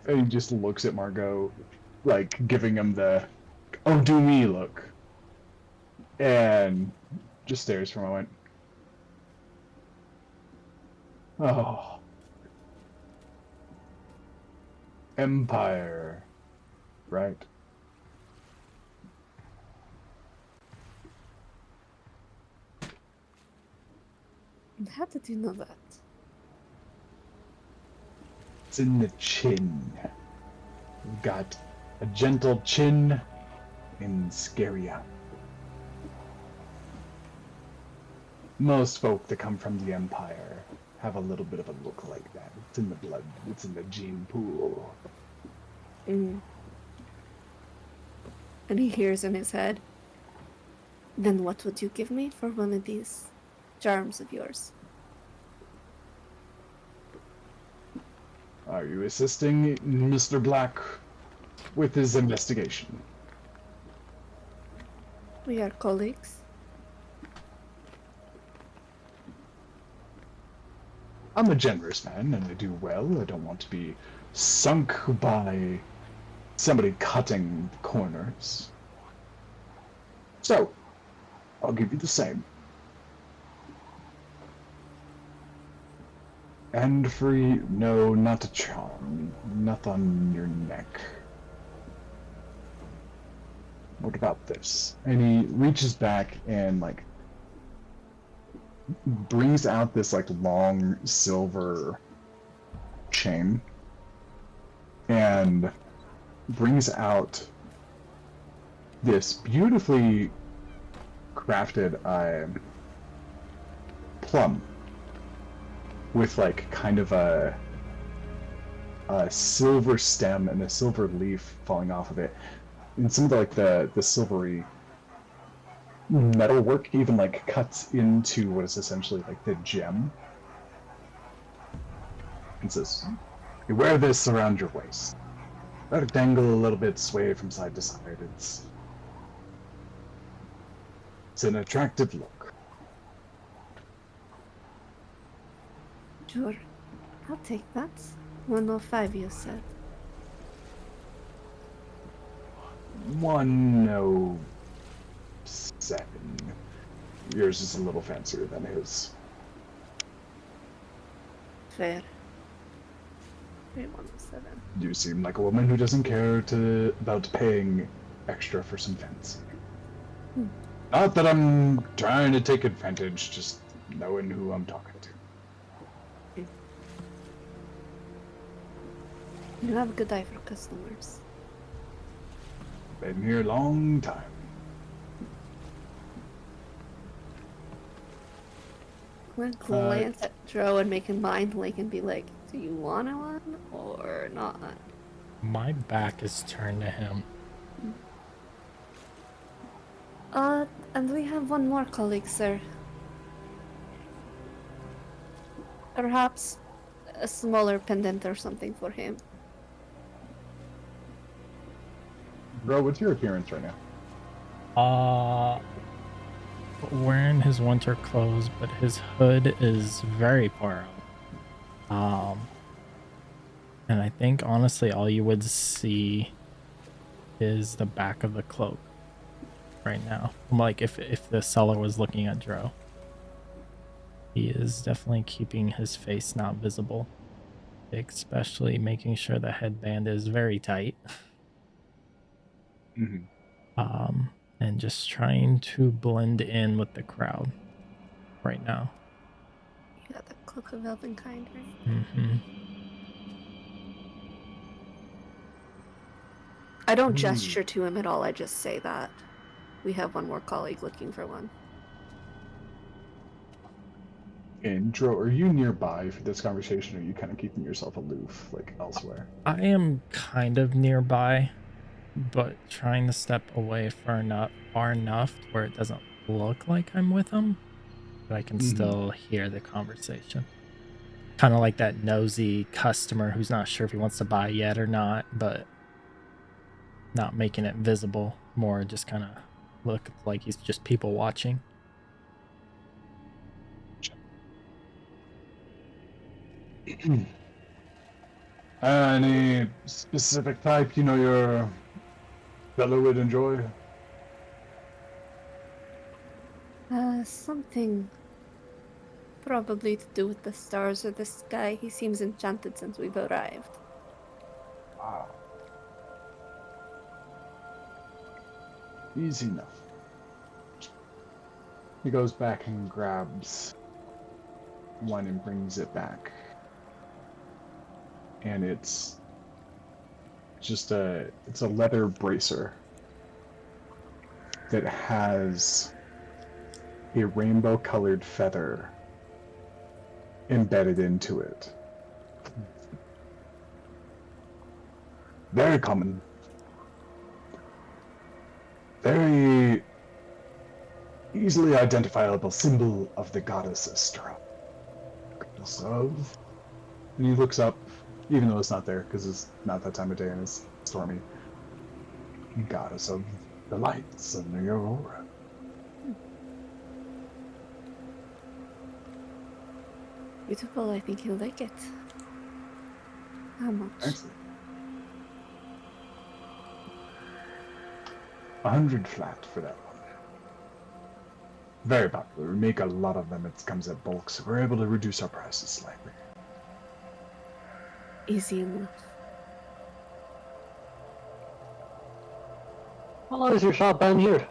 And he just looks at Margot, like giving him the "oh, do me" look. And just stares for a moment. Oh. Empire. Right. How did you know that? It's in the chin. We've got a gentle chin in Scaria. Most folk that come from the Empire have a little bit of a look like that. It's in the blood. It's in the gene pool. Mm. And he hears in his head, "Then what would you give me for one of these charms of yours?" Are you assisting Mr. Black with his investigation? We are colleagues. I'm a generous man, and I do well. I don't want to be sunk by somebody cutting corners. So, I'll give you the same. And free, no, not a charm. Not on your neck. What about this? And he reaches back and, like, brings out this, like, long silver chain. And brings out this beautifully crafted plum with like kind of a silver stem and a silver leaf falling off of it, and some of the silvery metalwork even like cuts into what is essentially like the gem. And says, "You wear this around your waist. Let it dangle a little bit, sway from side to side. It's an attractive look." Sure. I'll take that. 105, you said. 107. Yours is a little fancier than his. Fair. 107. You seem like a woman who doesn't care about paying extra for some fancy. Not that I'm trying to take advantage, just knowing who I'm talking to. You have a good eye for customers. Been here a long time. I'm gonna glance at Dro and make him mind blink and be like, "Do you want one or not?" My back is turned to him. And we have one more colleague, sir. Perhaps a smaller pendant or something for him. Bro, what's your appearance right now? Wearing his winter clothes, but his hood is very far up. And I think honestly all you would see is the back of the cloak right now. Like if the seller was looking at Dro. He is definitely keeping his face not visible. Especially making sure the headband is very tight. Mm-hmm. And just trying to blend in with the crowd right now. You got the cloak of Elvenkind, right? Mm-hmm. I don't gesture to him at all, I just say that. We have one more colleague looking for one. And Dro, are you nearby for this conversation, or are you kind of keeping yourself aloof, like elsewhere? I am kind of nearby, but trying to step away far enough where it doesn't look like I'm with him, but I can still hear the conversation. Kind of like that nosy customer who's not sure if he wants to buy yet or not, but not making it visible, more just kind of look like he's just people watching. Any specific type your fellow would enjoy? Something probably to do with the stars or the sky. He seems enchanted since we've arrived. Wow. Easy enough. He goes back and grabs one and brings it back. And it's a leather bracer that has a rainbow colored feather embedded into it. Very common. Very easily identifiable symbol of the goddess Astra. Goddess of... And he looks up, even though it's not there, because it's not that time of day and it's stormy. Goddess of the lights and the aurora. Beautiful, I think he'll like it. How much? Excellent. 100 flat for that one. Very popular. We make a lot of them. It comes at bulk, so we're able to reduce our prices slightly. Easy enough. How long has your shop been here?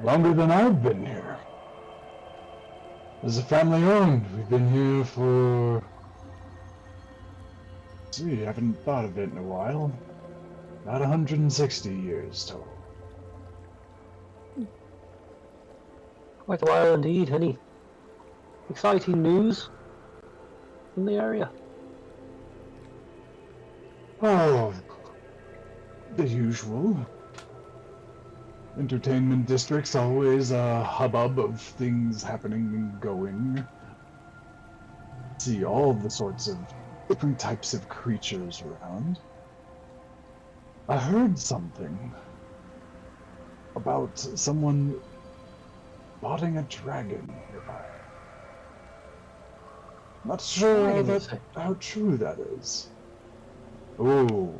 Longer than I've been here. As a family owned, we've been here for... Let's see, I haven't thought of it in a while. About 160 years total. Quite a while indeed. Any exciting news in the area? Oh, the usual. Entertainment district's always a hubbub of things happening and going. See all the sorts of different types of creatures around. I heard something about someone spotting a dragon nearby. Not sure how true that is. Oh.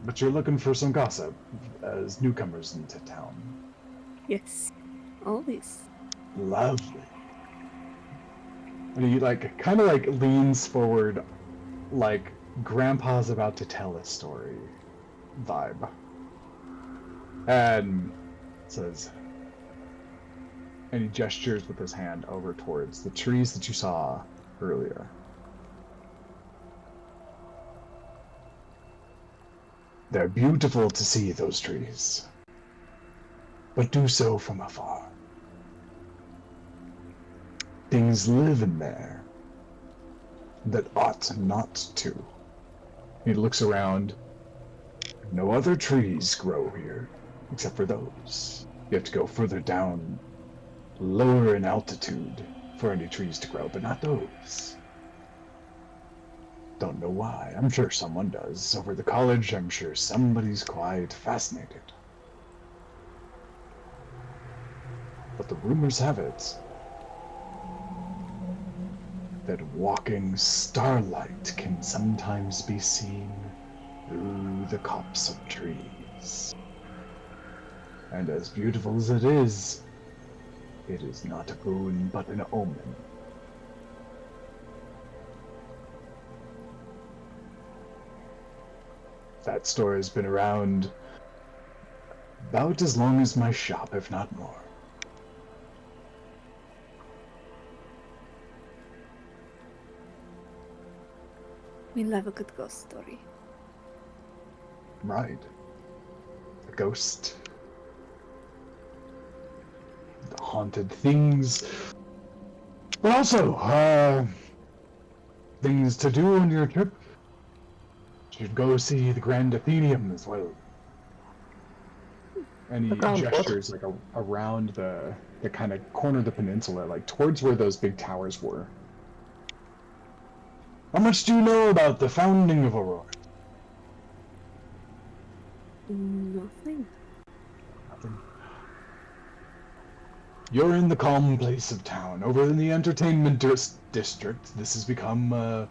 But you're looking for some gossip as newcomers into town. Yes. Always. Lovely. And he kind of leans forward, like Grandpa's about to tell a story vibe. And says, and he gestures with his hand over towards the trees that you saw earlier. They're beautiful to see, those trees, but do so from afar. Things live in there that ought not to. He looks around. No other trees grow here. except for those. You have to go further down, lower in altitude for any trees to grow, but not those. Don't know why. I'm sure someone does. Over the college, I'm sure somebody's quite fascinated. But the rumors have it that walking starlight can sometimes be seen through the copse of trees. And as beautiful as it is not a boon but an omen. That story has been around about as long as my shop, if not more. We love a good ghost story. Right. A ghost. The haunted things. But also, things to do on your trip. You should go see the Grand Athenium as well. And he gestures like around the kind of corner of the peninsula, like towards where those big towers were. How much do you know about the founding of Aurora? Nothing. Nothing. You're in the calm place of town. Over in the entertainment district, this has become a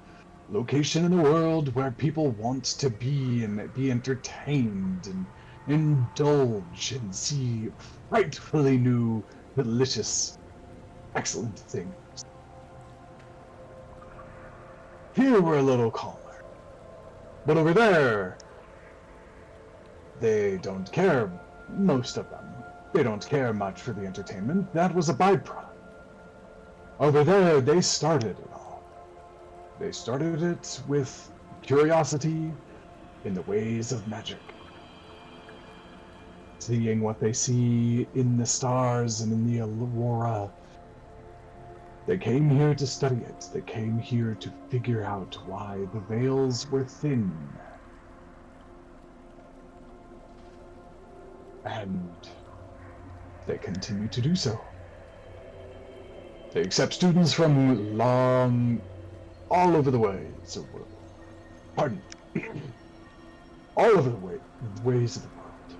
location in the world where people want to be and be entertained and indulge and see frightfully new, delicious, excellent things. Here we're a little calmer. But over there, they don't care, most of them. They don't care much for the entertainment. That was a byproduct. Over there, they started it all. They started it with curiosity in the ways of magic. Seeing what they see in the stars and in the aurora. They came here to study it. They came here to figure out why the veils were thin. And they continue to do so. They accept students from all over the ways of the world. Pardon. All over the ways of the world.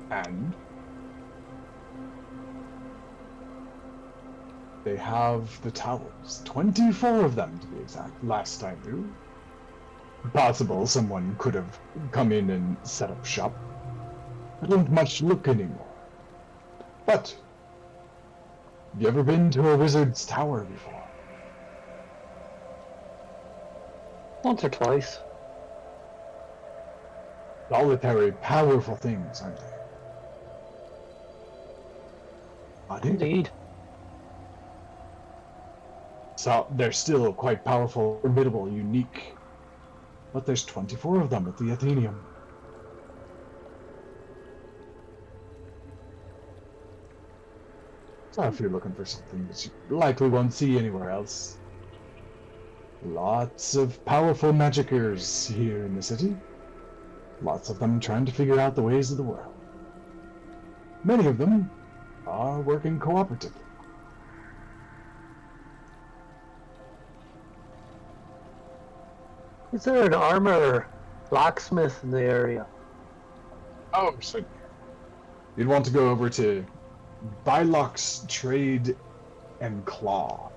And they have the towers. 24 of them, to be exact, last I knew. Possible someone could have come in and set up shop. I don't much look anymore. But, have you ever been to a wizard's tower before? Once or twice. Solitary, powerful things, aren't they? Indeed. So they're still quite powerful, formidable, unique. But there's 24 of them at the Athenium. So if you're looking for something that you likely won't see anywhere else. Lots of powerful magicers here in the city. Lots of them trying to figure out the ways of the world. Many of them are working cooperatively. Is there an armor blacksmith in the area? Oh, so you'd want to go over to Bylock's Trade and Claw.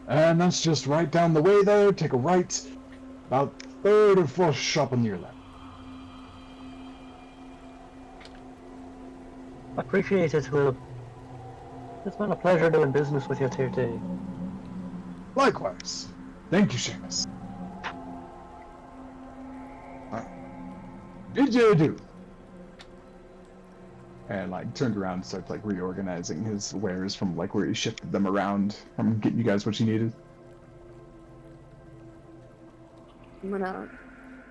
And that's just right down the way there. Take a right, about third or fourth shop on your left. Appreciate it, Will. It's been a pleasure doing business with you today. Likewise. Thank you, Seamus. Did you do? And like turned around and started like reorganizing his wares from like where he shifted them around from getting you guys what you needed. I'm gonna,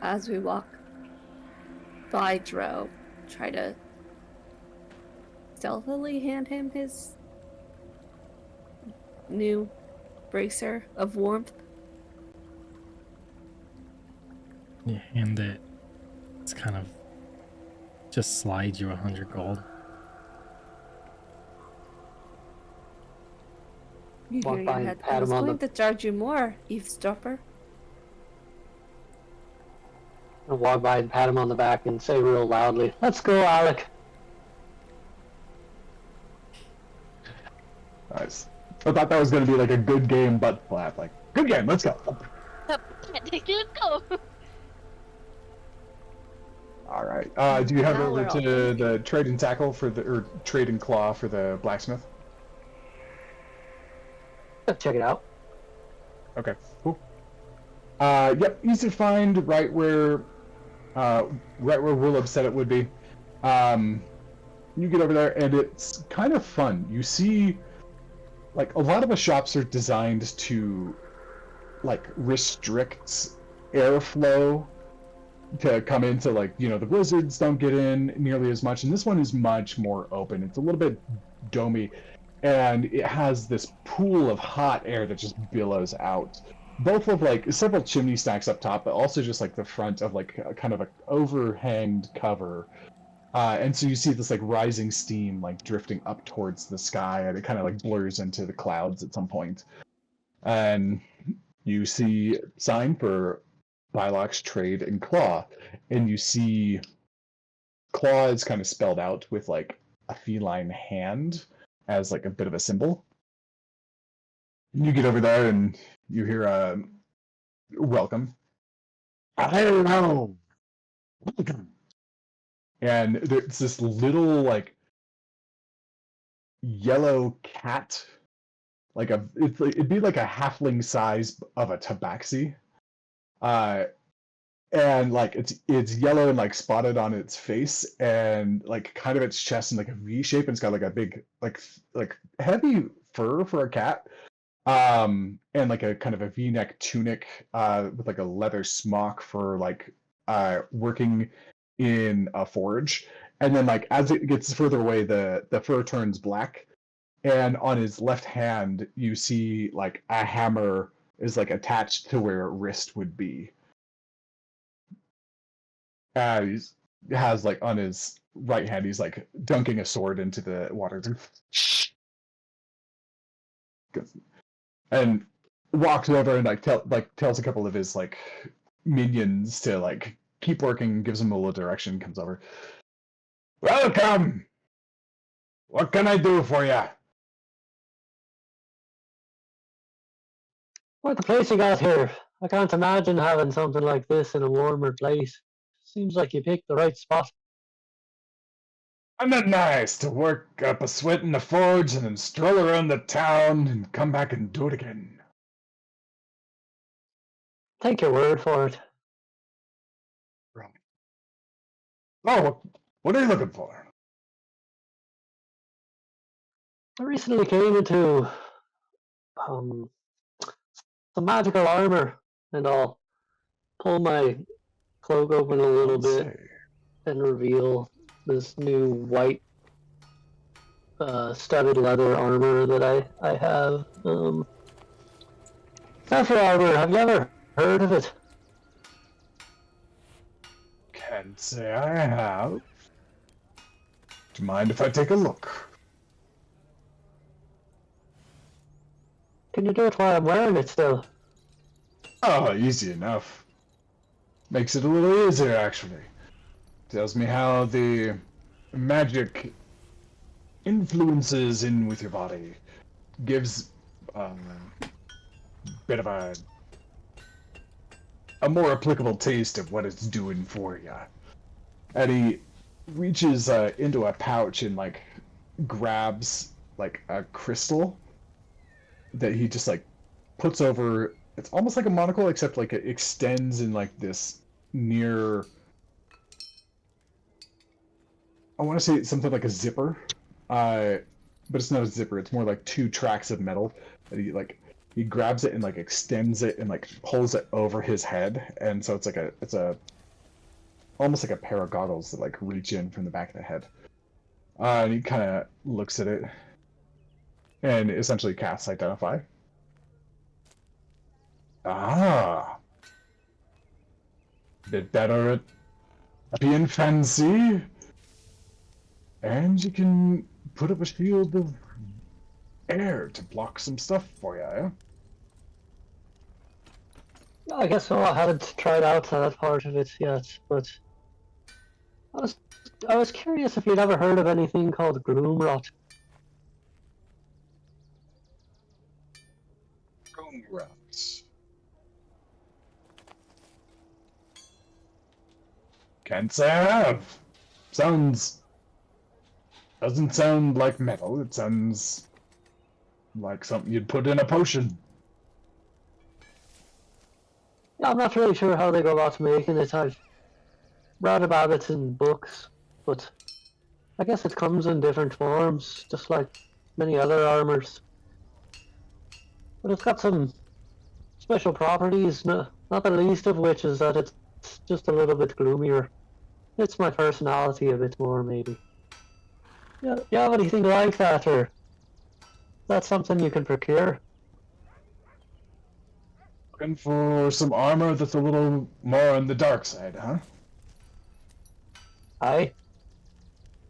as we walk by Dro, try to stealthily hand him his new bracer of warmth. You hand it. It's kind of just slide you 100 gold. You Walk hear by your and head. pat I was him on going the- to charge you more, eavesdropper. And walk by and pat him on the back and say real loudly, "Let's go, Alec." Nice. I thought that was going to be like a good game butt flap. Like, good game, let's go. Go. All right. Do you head Now over we're all to the trade and tackle for the, or trade and claw for the blacksmith? Check it out. Okay, cool. Yep, easy to find, right where Willab said it would be. You get over there, and it's kind of fun. You see, like, a lot of the shops are designed to, like, restrict airflow to come into, like, you know, the blizzards don't get in nearly as much, and this one is much more open. It's a little bit domey, and it has this pool of hot air that just billows out. Both of, like, several chimney stacks up top, but also just, like, the front of, like, a kind of a overhanged cover. And so you see this, like, rising steam, like, drifting up towards the sky, and it kind of, like, blurs into the clouds at some point. And you see sign for Bylock's Trade and Claw, and you see Claw is kind of spelled out with, like, a feline hand as, like, a bit of a symbol. You get over there and you hear welcome. Hello. Welcome. And there's this little, like, yellow cat, like it'd be like a halfling size of a tabaxi. And like it's yellow and like spotted on its face and like kind of its chest in like a V shape, and it's got like a big like heavy fur for a cat. And like a kind of a V-neck tunic with like a leather smock for like working in a forge. And then like as it gets further away, the fur turns black, and on his left hand you see like a hammer is like attached to where a wrist would be. He has like on his right hand he's like dunking a sword into the water. And walks over and like tells a couple of his like minions to like keep working, gives them a little direction, comes over. Welcome! What can I do for you? What the place you got here? I can't imagine having something like this in a warmer place. Seems like you picked the right spot. Isn't it nice to work up a sweat in the forge and then stroll around the town and come back and do it again? Take your word for it. Right. Oh, what are you looking for? I recently came into some magical armor, and I'll pull my cloak open a little bit and reveal this new white studded leather armor that I have. FAFO armor, have you ever heard of it? Can't say I have. Do you mind if I take a look? Can you do it while I'm wearing it still? Oh, easy enough. Makes it a little easier, actually. Tells me how the magic influences in with your body. Gives bit of a more applicable taste of what it's doing for you. And he reaches into a pouch and like grabs like a crystal that he just like puts over. It's almost like a monocle, except like it extends in like this near. I want to say it's something like a zipper, but it's not a zipper. It's more like two tracks of metal that he grabs it and like extends it and like pulls it over his head, and so it's a almost like a pair of goggles that like reach in from the back of the head. And he kind of looks at it and essentially casts Identify. Ah. Bit better at being fancy. And you can put up a shield of air to block some stuff for you, eh? I guess so. I haven't tried out that part of it yet, but I was I was curious if you'd ever heard of anything called groom rot. Congrats. Can't say I have. Doesn't sound like metal, it sounds like something you'd put in a potion. Yeah, I'm not really sure how they go about making it. I've read about it in books, but I guess it comes in different forms, just like many other armors. But it's got some special properties, not the least of which is that it's just a little bit gloomier. It's my personality a bit more, maybe. Yeah, you have anything like that, or that's something you can procure? Looking for some armor that's a little more on the dark side, huh? Aye.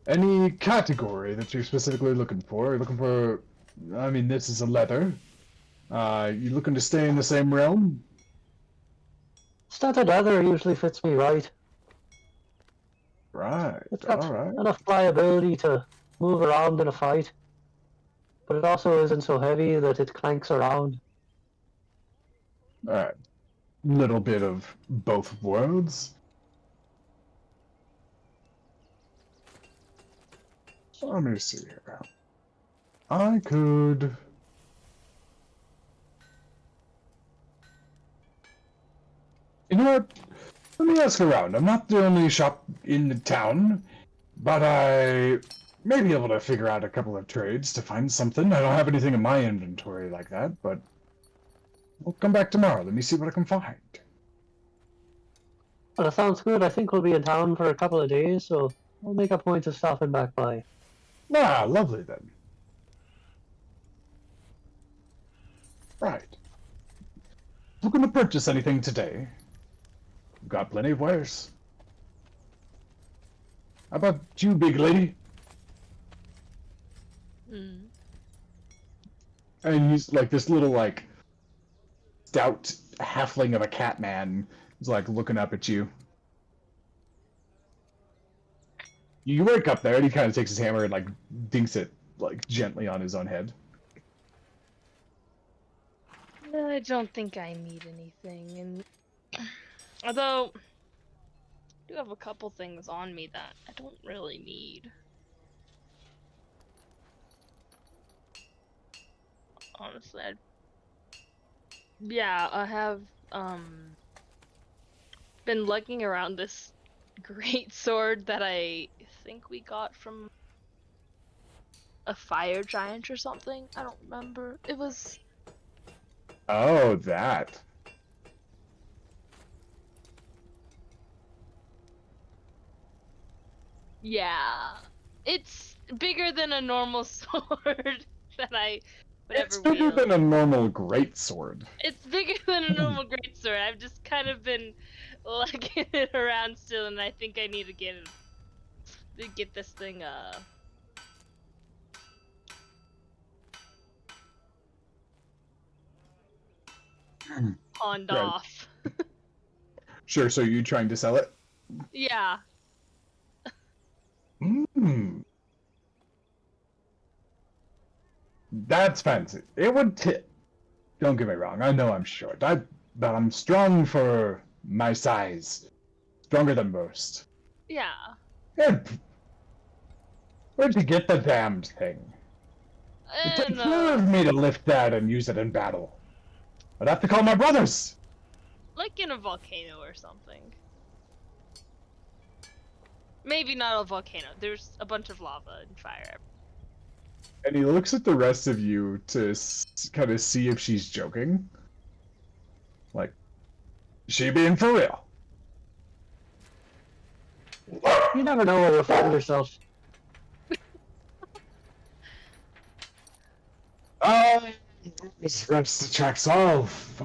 Any category that you're specifically looking for? You're looking for, I mean, this is a leather. You looking to stay in the same realm? Studded leather usually fits me right. Right, It's got alright. enough pliability to move around in a fight, but it also isn't so heavy that it clanks around. Alright. Little bit of both worlds. Let me see here. I could... You know what? Let me ask around. I'm not the only shop in the town, but I may be able to figure out a couple of trades to find something. I don't have anything in my inventory like that, but we'll come back tomorrow. Let me see what I can find. Well, that sounds good. I think we'll be in town for a couple of days, so I'll make a point of stopping back by. Ah, lovely then. Right. Looking to purchase anything today? Got plenty of wares. How about you, big lady? Mm. And he's like this little, like, stout halfling of a cat man. He's like looking up at you. You wake up there and he kind of takes his hammer and like dinks it like gently on his own head. No, I don't think I need anything, and although I do have a couple things on me that I don't really need. Honestly, yeah, I have been lugging around this great sword that I think we got from a fire giant or something. I don't remember. It was Oh, that. yeah. It's bigger than a normal sword that I would It's ever bigger wield. than a normal greatsword. It's bigger than a normal greatsword. I've just kind of been lugging it around still, and I think I need to get this thing pawned Right. off. Sure, so you trying to sell it? Yeah. Hmm. That's fancy. It would tip. Don't get me wrong, I know I'm short. But I'm strong for my size. Stronger than most. Yeah. Yeah. Where'd you get the damned thing? It And takes care of me to lift that and use it in battle. I'd have to call my brothers. like in a volcano or something. Maybe not a volcano. There's a bunch of lava and fire. And he looks at the rest of you to kind of see if she's joking. Like, she being for real? You never know where you'll find yourself. This reps the tracks off.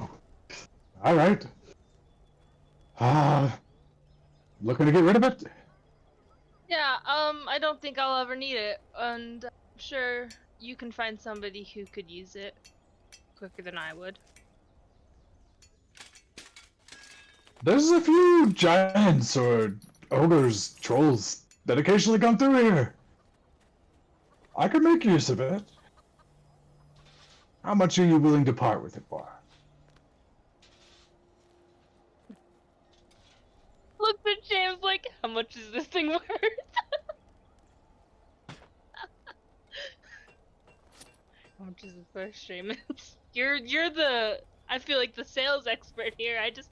All right. Looking to get rid of it? Yeah, I don't think I'll ever need it, and I'm sure you can find somebody who could use it quicker than I would. There's a few giants or ogres, trolls that occasionally come through here. I could make use of it. How much are you willing to part with it for? Look at James like, how much is this thing worth? How much is this worth, James? You're the, I feel like, the sales expert here. I just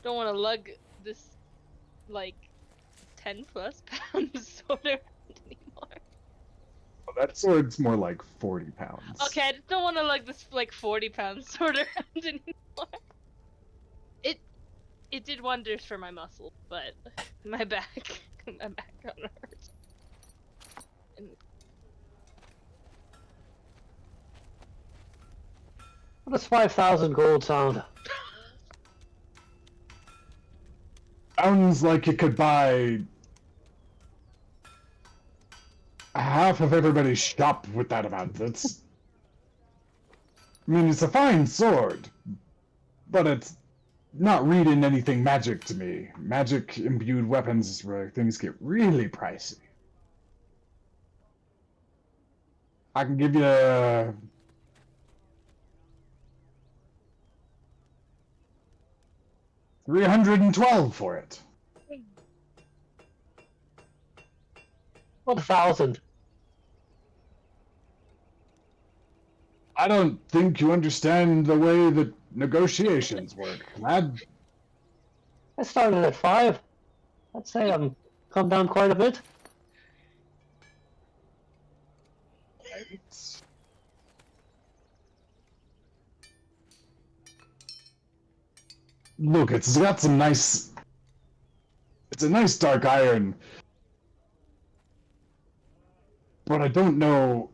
don't want to lug this like 10+ pounds sword around anymore. Well, that sword's more like 40 pounds. Okay, I just don't want to lug this like 40-pound sword around anymore. It did wonders for my muscles, but my back got hurt. And What does 5,000 gold sound? Sounds like you could buy half of everybody's shop with that amount. It's... I mean, it's a fine sword, but it's not reading anything magic to me. Magic-imbued weapons is where things get really pricey. I can give you... 312 for it. What 1,000? I don't think you understand the way that negotiations work, lad. I started at 5. I'd say I'm come down quite a bit. Look, it's got some nice... It's a nice dark iron. But I don't know...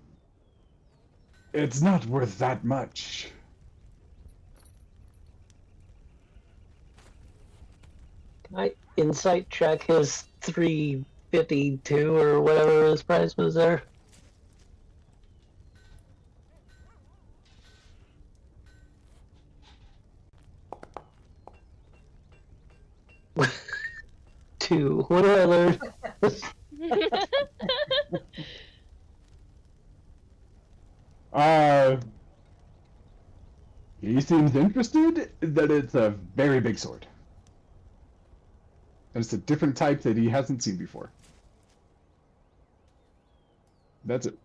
It's not worth that much. Can I insight check his 352 or whatever his price was there? Two. What do I learn? He seems interested that it's a very big sword. And it's a different type that he hasn't seen before. That's it.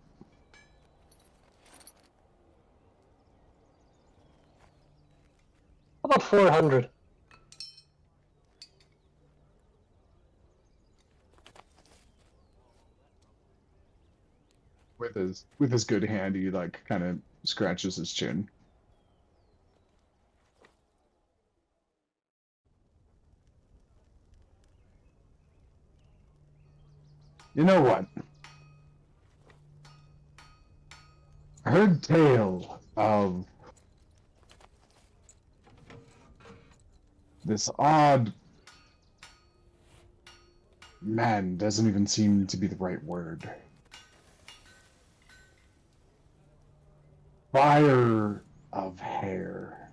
How about 400? With his good hand, he like kind of scratches his chin. You know what? I heard tale of this odd man, doesn't even seem to be the right word. Fire of hair.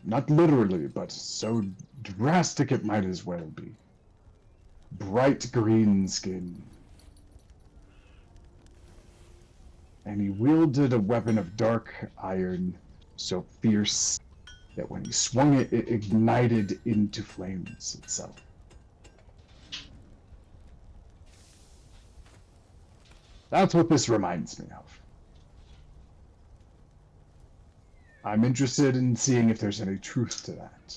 Not literally, but so drastic it might as well be. Bright green skin. And he wielded a weapon of dark iron so fierce that when he swung it, it ignited into flames itself. That's what this reminds me of. I'm interested in seeing if there's any truth to that.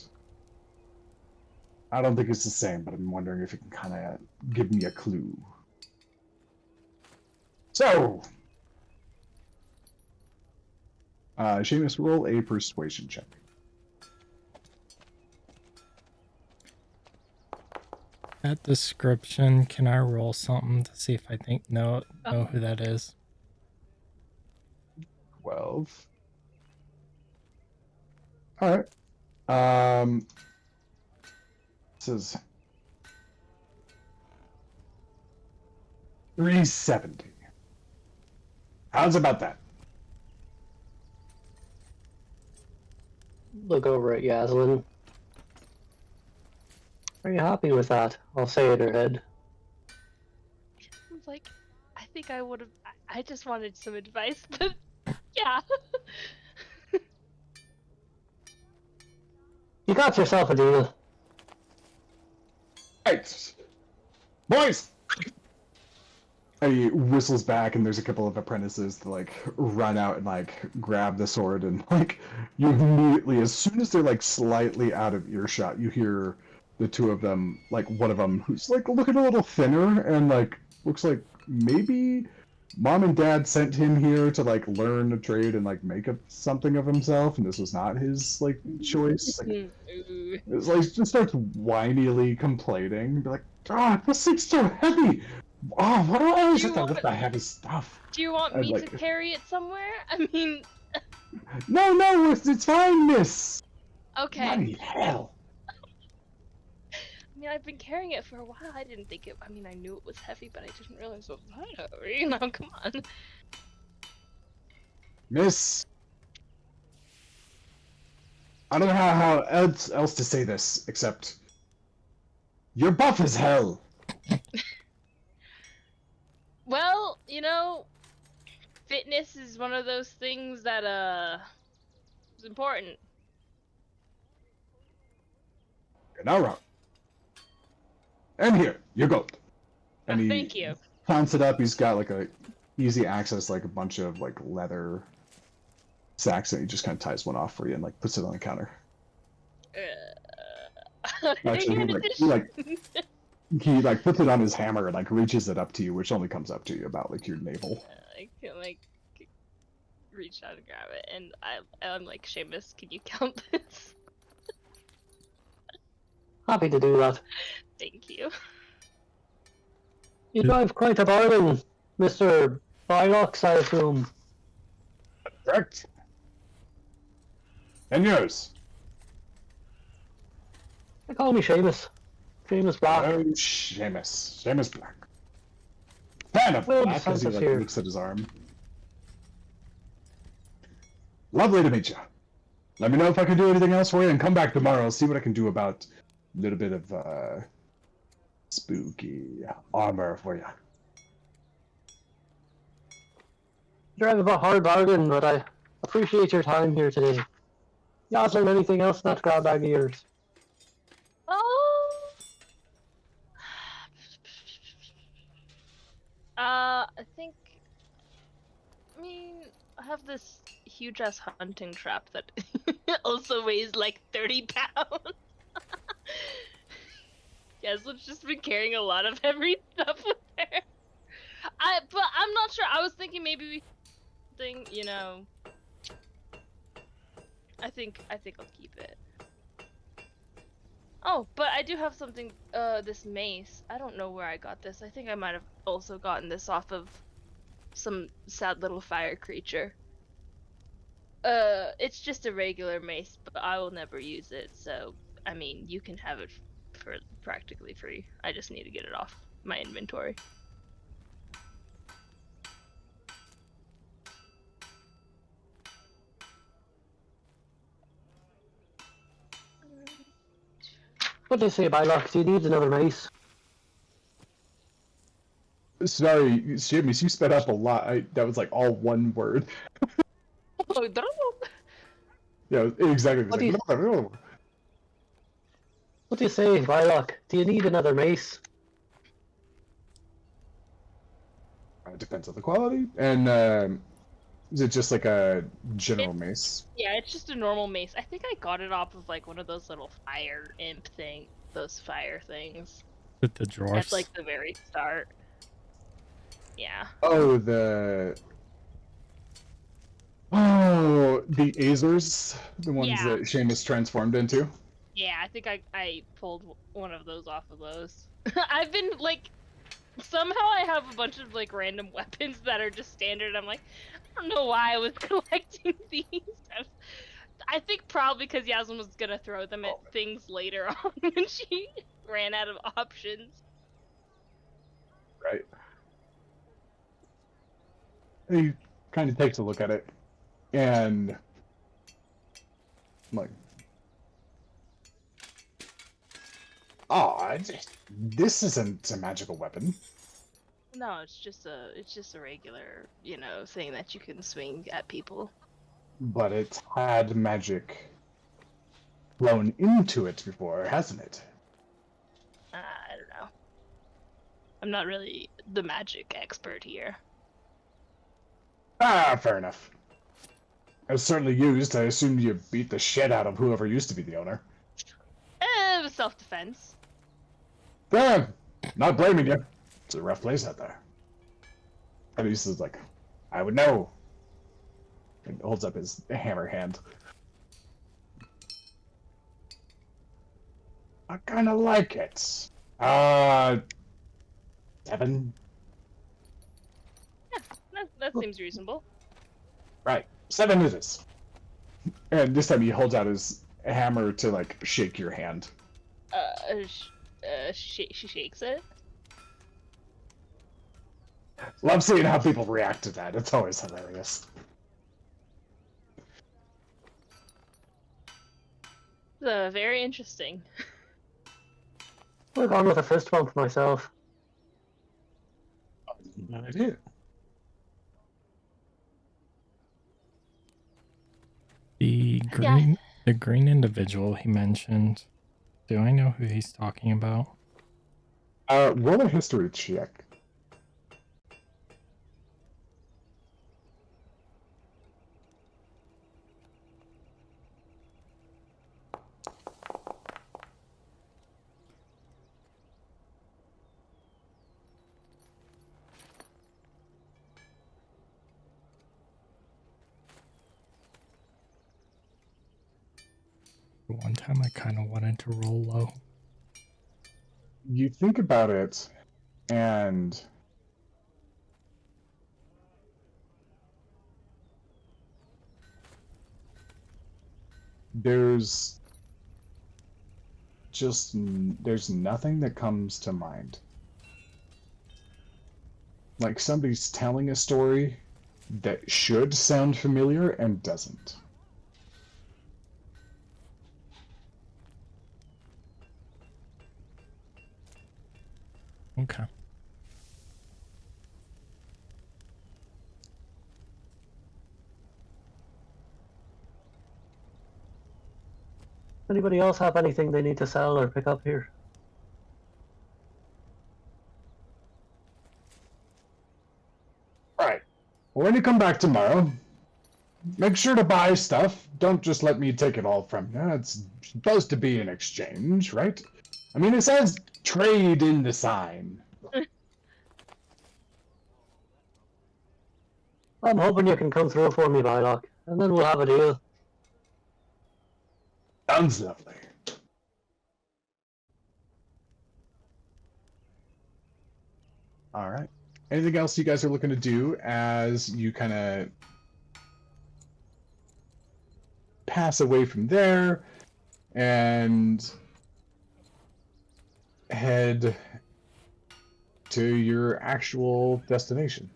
I don't think it's the same, but I'm wondering if it can kind of give me a clue. So, Seamus, roll a persuasion check. That description, can I roll something to see if I know who that is? 12. Alright. This is 370. How's about that? Look over at Yaslin. Are you happy with that? I'll say in her head. I was like, I think I would have. I just wanted some advice, but yeah. You got yourself a deal. Right, boys. And he whistles back, and there's a couple of apprentices that like run out and like grab the sword, and like you immediately, as soon as they're like slightly out of earshot, you hear the two of them, like one of them who's like looking a little thinner and like looks like maybe mom and dad sent him here to like learn a trade and like make something of himself, and this was not his like choice. Like, it's like just starts whinily complaining, be like, "Ah, this thing's so heavy. Oh, why do I always have to lift that heavy stuff?" Do you want I'd me like- to carry it somewhere? I mean, No, it's fine, miss. okay. Bloody hell. I mean, I've been carrying it for a while. I didn't think it. I mean, I knew it was heavy, but I didn't realize it was that heavy. You know, come on. Miss. I don't know how else to say this, except you're buff as hell. Well, you know, fitness is one of those things that is important. You're not wrong. And here, your gold. And he Thank you. counts it up. He's got like a easy access, like a bunch of like leather sacks, and he just kind of ties one off for you and like puts it on the counter. Actually, he like puts it on his hammer and like reaches it up to you, which only comes up to you about like your navel. I can like reach out and grab it, and I'm like, Seamus, can you count this? Happy to do that. Thank you. You drive quite a bargain, Mr. Bylox, I assume. Correct. And yours? They call me Seamus. Seamus Black. Oh, Seamus. Seamus Black. Fan of Well, Black, as he decisive like here. looks at his arm. Lovely to meet you. Let me know if I can do anything else for you, and come back tomorrow. I'll see what I can do about a little bit of spooky armor for you. Drive a hard bargain, but I appreciate your time here today. Yaslin, anything else in that grab bag of yours? Oh. I think. I mean, I have this huge ass hunting trap that also weighs like 30 pounds. Yes, it's just been carrying a lot of heavy stuff with her. But I'm not sure. I was thinking maybe we thing, you know. I think I'll keep it. Oh, but I do have something, this mace. I don't know where I got this. I think I might have also gotten this off of some sad little fire creature. It's just a regular mace, but I will never use it, so, I mean, you can have it for practically free. I just need to get it off my inventory. What do you say, Bylox? Do you need another mace? Sorry, Seamus, you sped up a lot. That was like all one word. Yeah, exactly. What do you say, Bylox? Do you need another mace? It depends on the quality. And is it just like a general mace? Yeah, it's just a normal mace. I think I got it off of like one of those little fire imp those fire things. With the dwarfs. That's like the very start. Yeah. Oh, the Azers, the ones Yeah. that Seamus transformed into. Yeah, I think I pulled one of those off of those. I've been like, somehow I have a bunch of like random weapons that are just standard. I'm like, I don't know why I was collecting these. I think probably because Yasmin was gonna throw them at things later on when she ran out of options. Right. He kind of takes a look at it, and I'm like, "Oh, this isn't a magical weapon." No, it's just a regular, thing that you can swing at people. But it's had magic flown into it before, hasn't it? I don't know. I'm not really the magic expert here. Ah, fair enough. It was certainly used. I assumed you beat the shit out of whoever used to be the owner. It was self-defense. Fair. Not blaming you. It's a rough place out there. And he's just like, I would know. And holds up his hammer hand. I kind of like it. 7. That seems reasonable. Right. 7 it is. And this time he holds out his hammer to, like, shake your hand. She shakes it. Love seeing how people react to that. It's always hilarious. Very interesting. I've gone with a fist bump myself. No idea. The green individual he mentioned. Do I know who he's talking about? Roll a history check. One time I kind of wanted to roll low. You think about it, and there's nothing that comes to mind. Like somebody's telling a story that should sound familiar and doesn't. Okay. Anybody else have anything they need to sell or pick up here? Right. When you come back tomorrow, make sure to buy stuff. Don't just let me take it all from you. It's supposed to be an exchange, right? I mean, it says trade in the sign. I'm hoping you can come through for me, Bylock, and then we'll have a deal. Sounds lovely. All right. Anything else you guys are looking to do as you kind of pass away from there and head to your actual destination?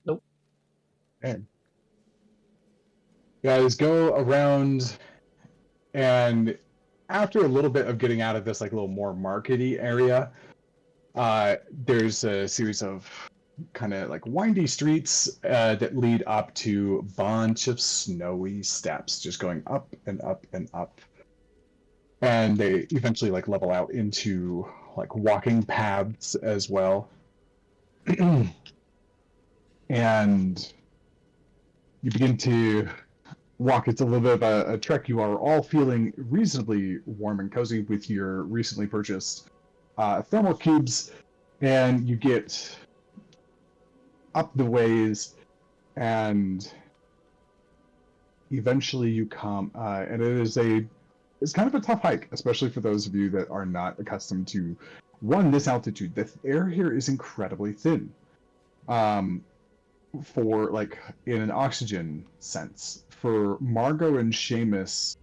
Nope. And guys go around, and after a little bit of getting out of this like little more markety area, there's a series of kind of like windy streets that lead up to a bunch of snowy steps just going up and up and up, and they eventually like level out into like walking paths as well. And you begin to walk. It's a little bit of a trek. You are all feeling reasonably warm and cozy with your recently purchased thermal cubes, and you get up the ways, and eventually you come, and it's kind of a tough hike, especially for those of you that are not accustomed to this altitude. The air here is incredibly thin. Um, for like in an oxygen sense, for Margot and Seamus,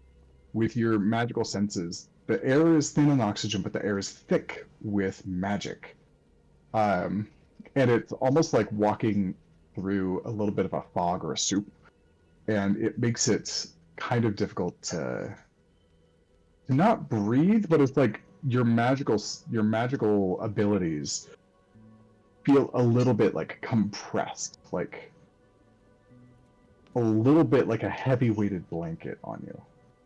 with your magical senses, the air is thin on oxygen, but the air is thick with magic. And it's almost like walking through a little bit of a fog or a soup, and it makes it kind of difficult to not breathe, but it's like your magical abilities feel a little bit like compressed, like a little bit like a heavy weighted blanket on you.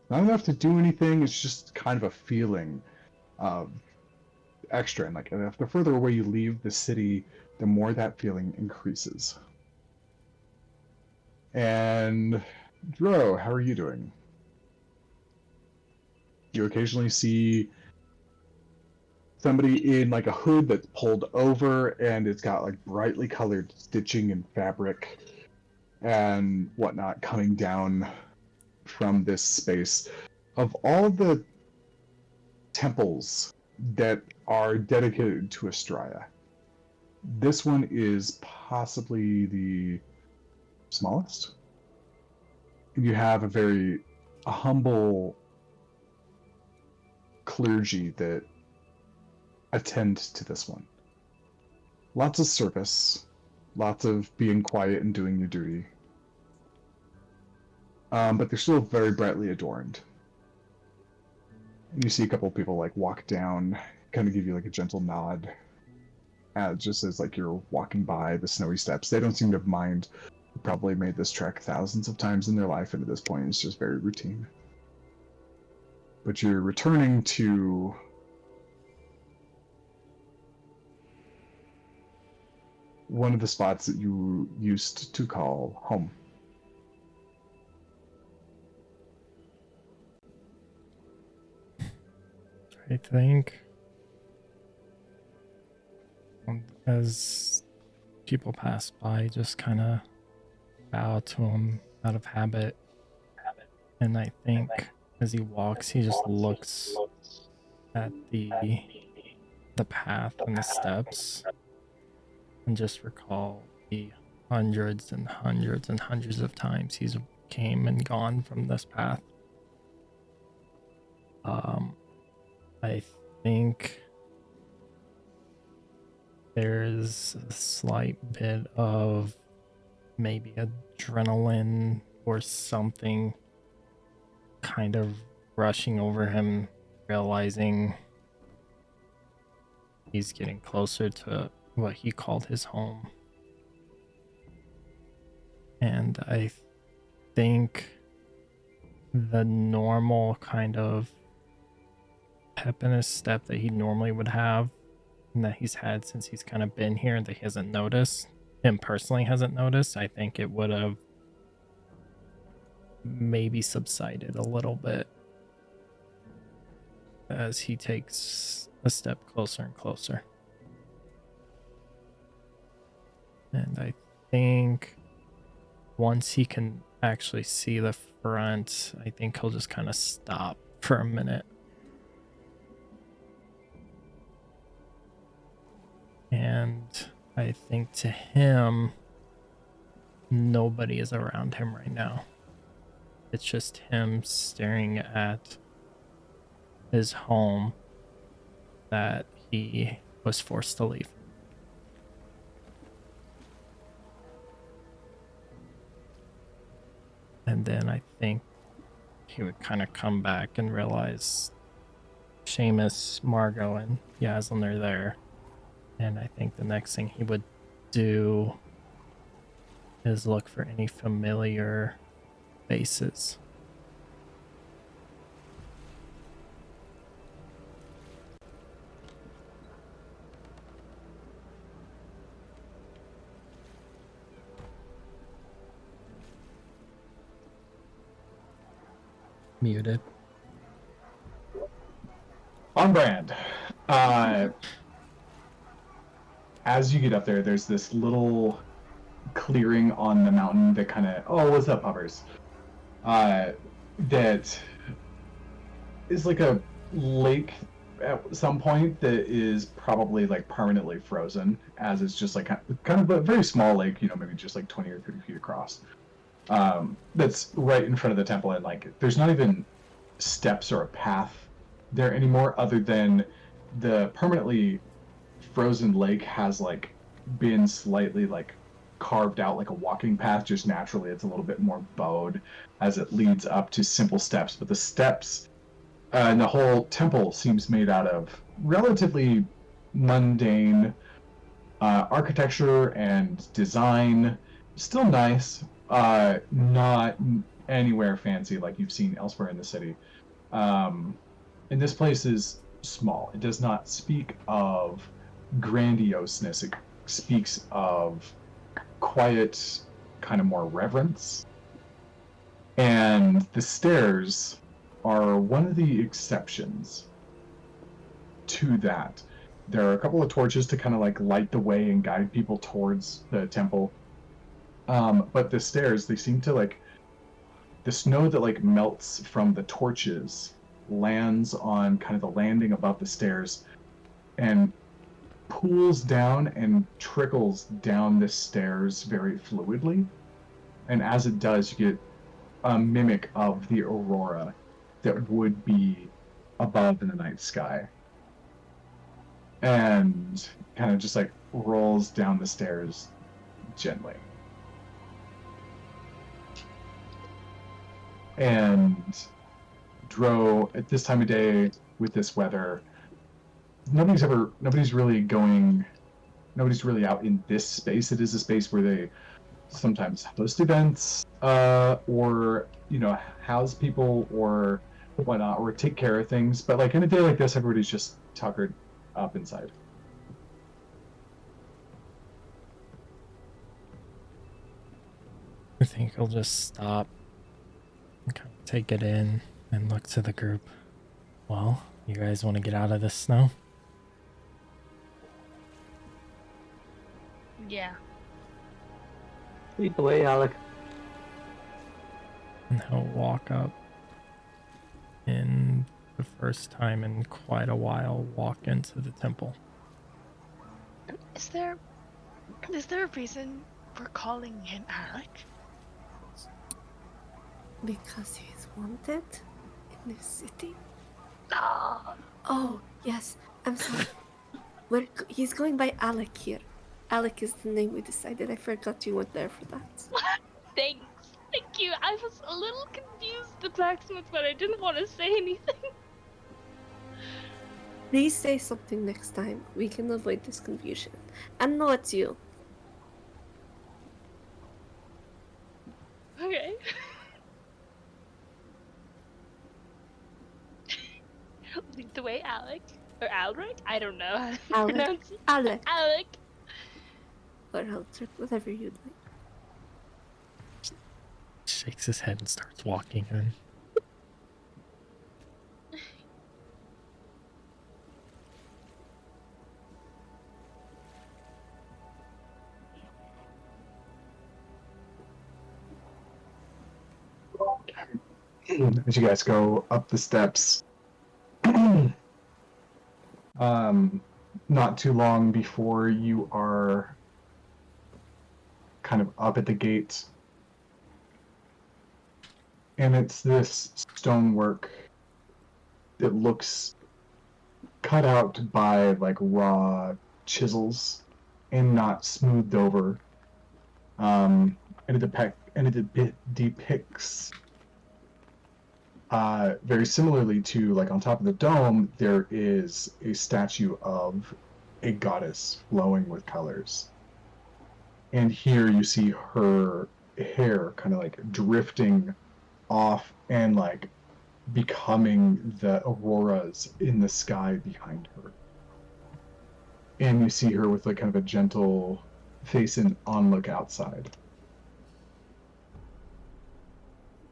Not enough to do anything, it's just kind of a feeling of extra, and like the further away you leave the city, the more that feeling increases. And Dro, how are you doing? You occasionally see somebody in like a hood that's pulled over, and it's got like brightly colored stitching and fabric and whatnot coming down from this space. Of all of the temples that are dedicated to Astraea, this one is possibly the smallest. You have a humble clergy that attend to this one. Lots of service, lots of being quiet and doing your duty. But they're still very brightly adorned. And you see a couple of people like walk down, kind of give you like a gentle nod, just as like you're walking by the snowy steps. They don't seem to mind. They probably made this trek thousands of times in their life, and at this point it's just very routine. But you're returning to one of the spots that you used to call home. I think as people pass by, just kind of bow to him out of habit. And I think as he walks, he just looks at the path and the steps and just recall the hundreds and hundreds and hundreds of times he's came and gone from this path. I think there's a slight bit of maybe adrenaline or something kind of rushing over him, realizing he's getting closer to what he called his home. And I think the normal kind of pep in his step that he normally would have and that he's had since he's kind of been here and that he hasn't noticed, him personally hasn't noticed, I think it would have maybe subsided a little bit as he takes a step closer and closer. And I think once he can actually see the front, I think he'll just kind of stop for a minute. And I think to him, nobody is around him right now. It's just him staring at his home that he was forced to leave. And then I think he would kind of come back and realize Seamus, Margot, and Yaslin are there. And I think the next thing he would do is look for any familiar faces. Muted. On brand. As you get up there, there's this little clearing on the mountain that kind of, oh, what's up, puppers? That is like a lake at some point that is probably like permanently frozen, as it's just like kind of a very small lake, maybe just like 20 or 30 feet across. That's right in front of the temple, and like there's not even steps or a path there anymore, other than the permanently frozen lake has like been slightly like carved out like a walking path. Just naturally, it's a little bit more bowed as it leads up to simple steps, but the steps and the whole temple seems made out of relatively mundane architecture and design. Still nice, not anywhere fancy like you've seen elsewhere in the city. And this place is small. It does not speak of grandioseness. It speaks of quiet, kind of more reverence. And the stairs are one of the exceptions to that. There are a couple of torches to kind of like light the way and guide people towards the temple. But the stairs, they seem to like, the snow that like melts from the torches lands on kind of the landing above the stairs and pools down and trickles down the stairs very fluidly. And as it does, you get a mimic of the aurora that would be above in the night sky. And kind of just like rolls down the stairs gently. And Dro, at this time of day, with this weather, nobody's really out in this space. It is a space where they sometimes host events, or house people or whatnot, or take care of things. But like in a day like this, everybody's just tuckered up inside. I think I'll just stop and kind of take it in and look to the group. Well, you guys want to get out of this snow? Yeah. Lead the way, Alec. And he'll walk up in the first time in quite a while, walk into the temple. Is there a reason we're calling him Alec? Because he's wanted in this city. No. Oh, yes. I'm sorry. He's going by Alec here. Alec is the name we decided. I forgot you went there for that. Thanks. Thank you. I was a little confused, the blacksmith, but I didn't want to say anything. Please say something next time. We can avoid this confusion. I know it's you. Okay. Lead the way, Alec. Or Alric? I don't know how to Alec. pronounce it. Alec. Alec. Or Aldrich, whatever you'd like. Shakes his head and starts walking in. As you guys go up the steps, not too long before you are kind of up at the gate, and it's this stonework that looks cut out by like raw chisels and not smoothed over, and it depicts very similarly to, like, on top of the dome, there is a statue of a goddess glowing with colors. And here you see her hair kind of like drifting off and like becoming the auroras in the sky behind her. And you see her with like kind of a gentle face and onlook outside.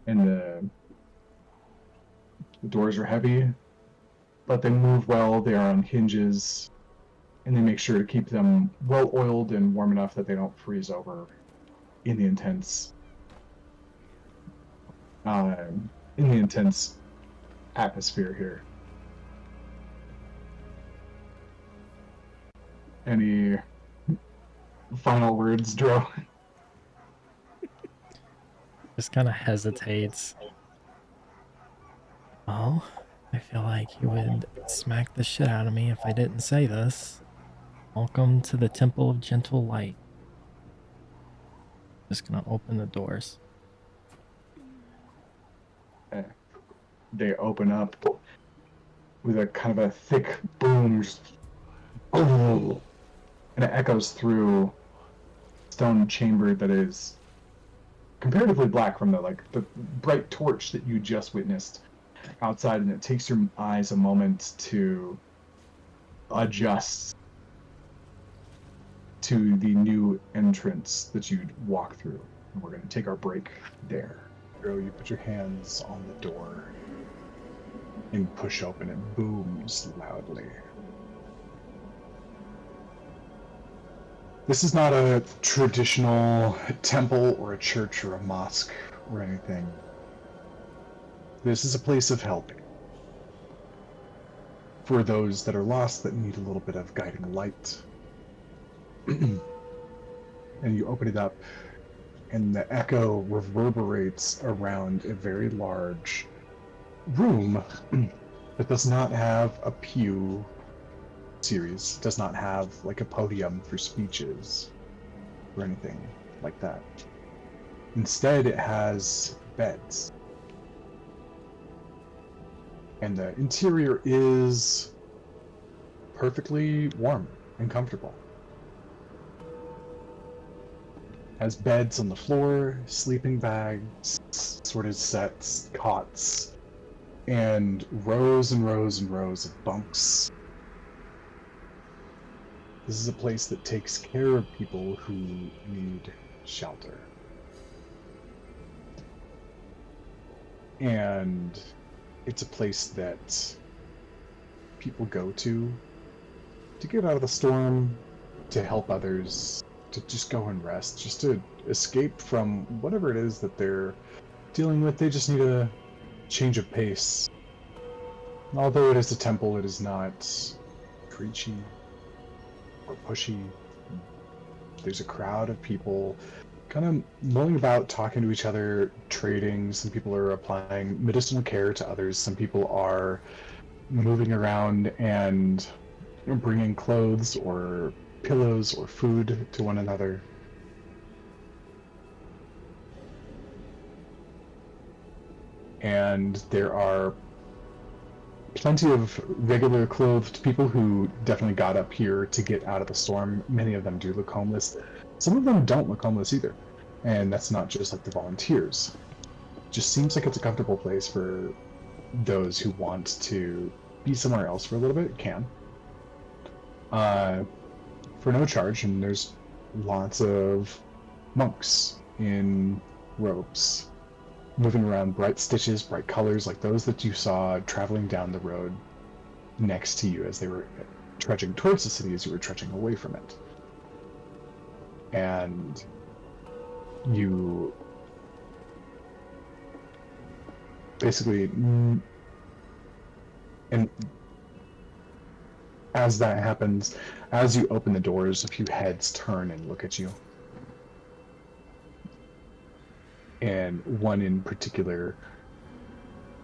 And the doors are heavy, but they move well. They are on hinges, and they make sure to keep them well oiled and warm enough that they don't freeze over in the intense atmosphere here. Any final words, Dro? Just kind of hesitates. Oh, I feel like you would smack the shit out of me if I didn't say this. Welcome to the Temple of Gentle Light. Just gonna open the doors. They open up with a kind of a thick boom, just, and it echoes through a stone chamber that is comparatively black from the bright torch that you just witnessed outside, and it takes your eyes a moment to adjust to the new entrance that you'd walk through. And we're going to take our break there. You put your hands on the door and push open. It booms loudly. This is not a traditional temple or a church or a mosque or anything. This is a place of help for those that are lost that need a little bit of guiding light. And you open it up, and the echo reverberates around a very large room that does not have a pew series, does not have like a podium for speeches or anything like that. Instead, it has beds. And the interior is perfectly warm and comfortable. Has beds on the floor, sleeping bags, sort of sets, cots, and rows and rows and rows of bunks. This is a place that takes care of people who need shelter. And it's a place that people go to get out of the storm, to help others, to just go and rest, just to escape from whatever it is that they're dealing with. They just need a change of pace. Although it is a temple, it is not preachy or pushy. There's a crowd of people kind of mulling about, talking to each other, trading. Some people are applying medicinal care to others. Some people are moving around and bringing clothes or pillows or food to one another. And there are plenty of regular clothed people who definitely got up here to get out of the storm. Many of them do look homeless. Some of them don't look homeless either. And that's not just like the volunteers. It just seems like it's a comfortable place for those who want to be somewhere else for a little bit, can. For no charge, and there's lots of monks in robes, moving around, bright stitches, bright colors, like those that you saw traveling down the road next to you as they were trudging towards the city as you were trudging away from it. And you basically, and as that happens, as you open the doors, a few heads turn and look at you. And one in particular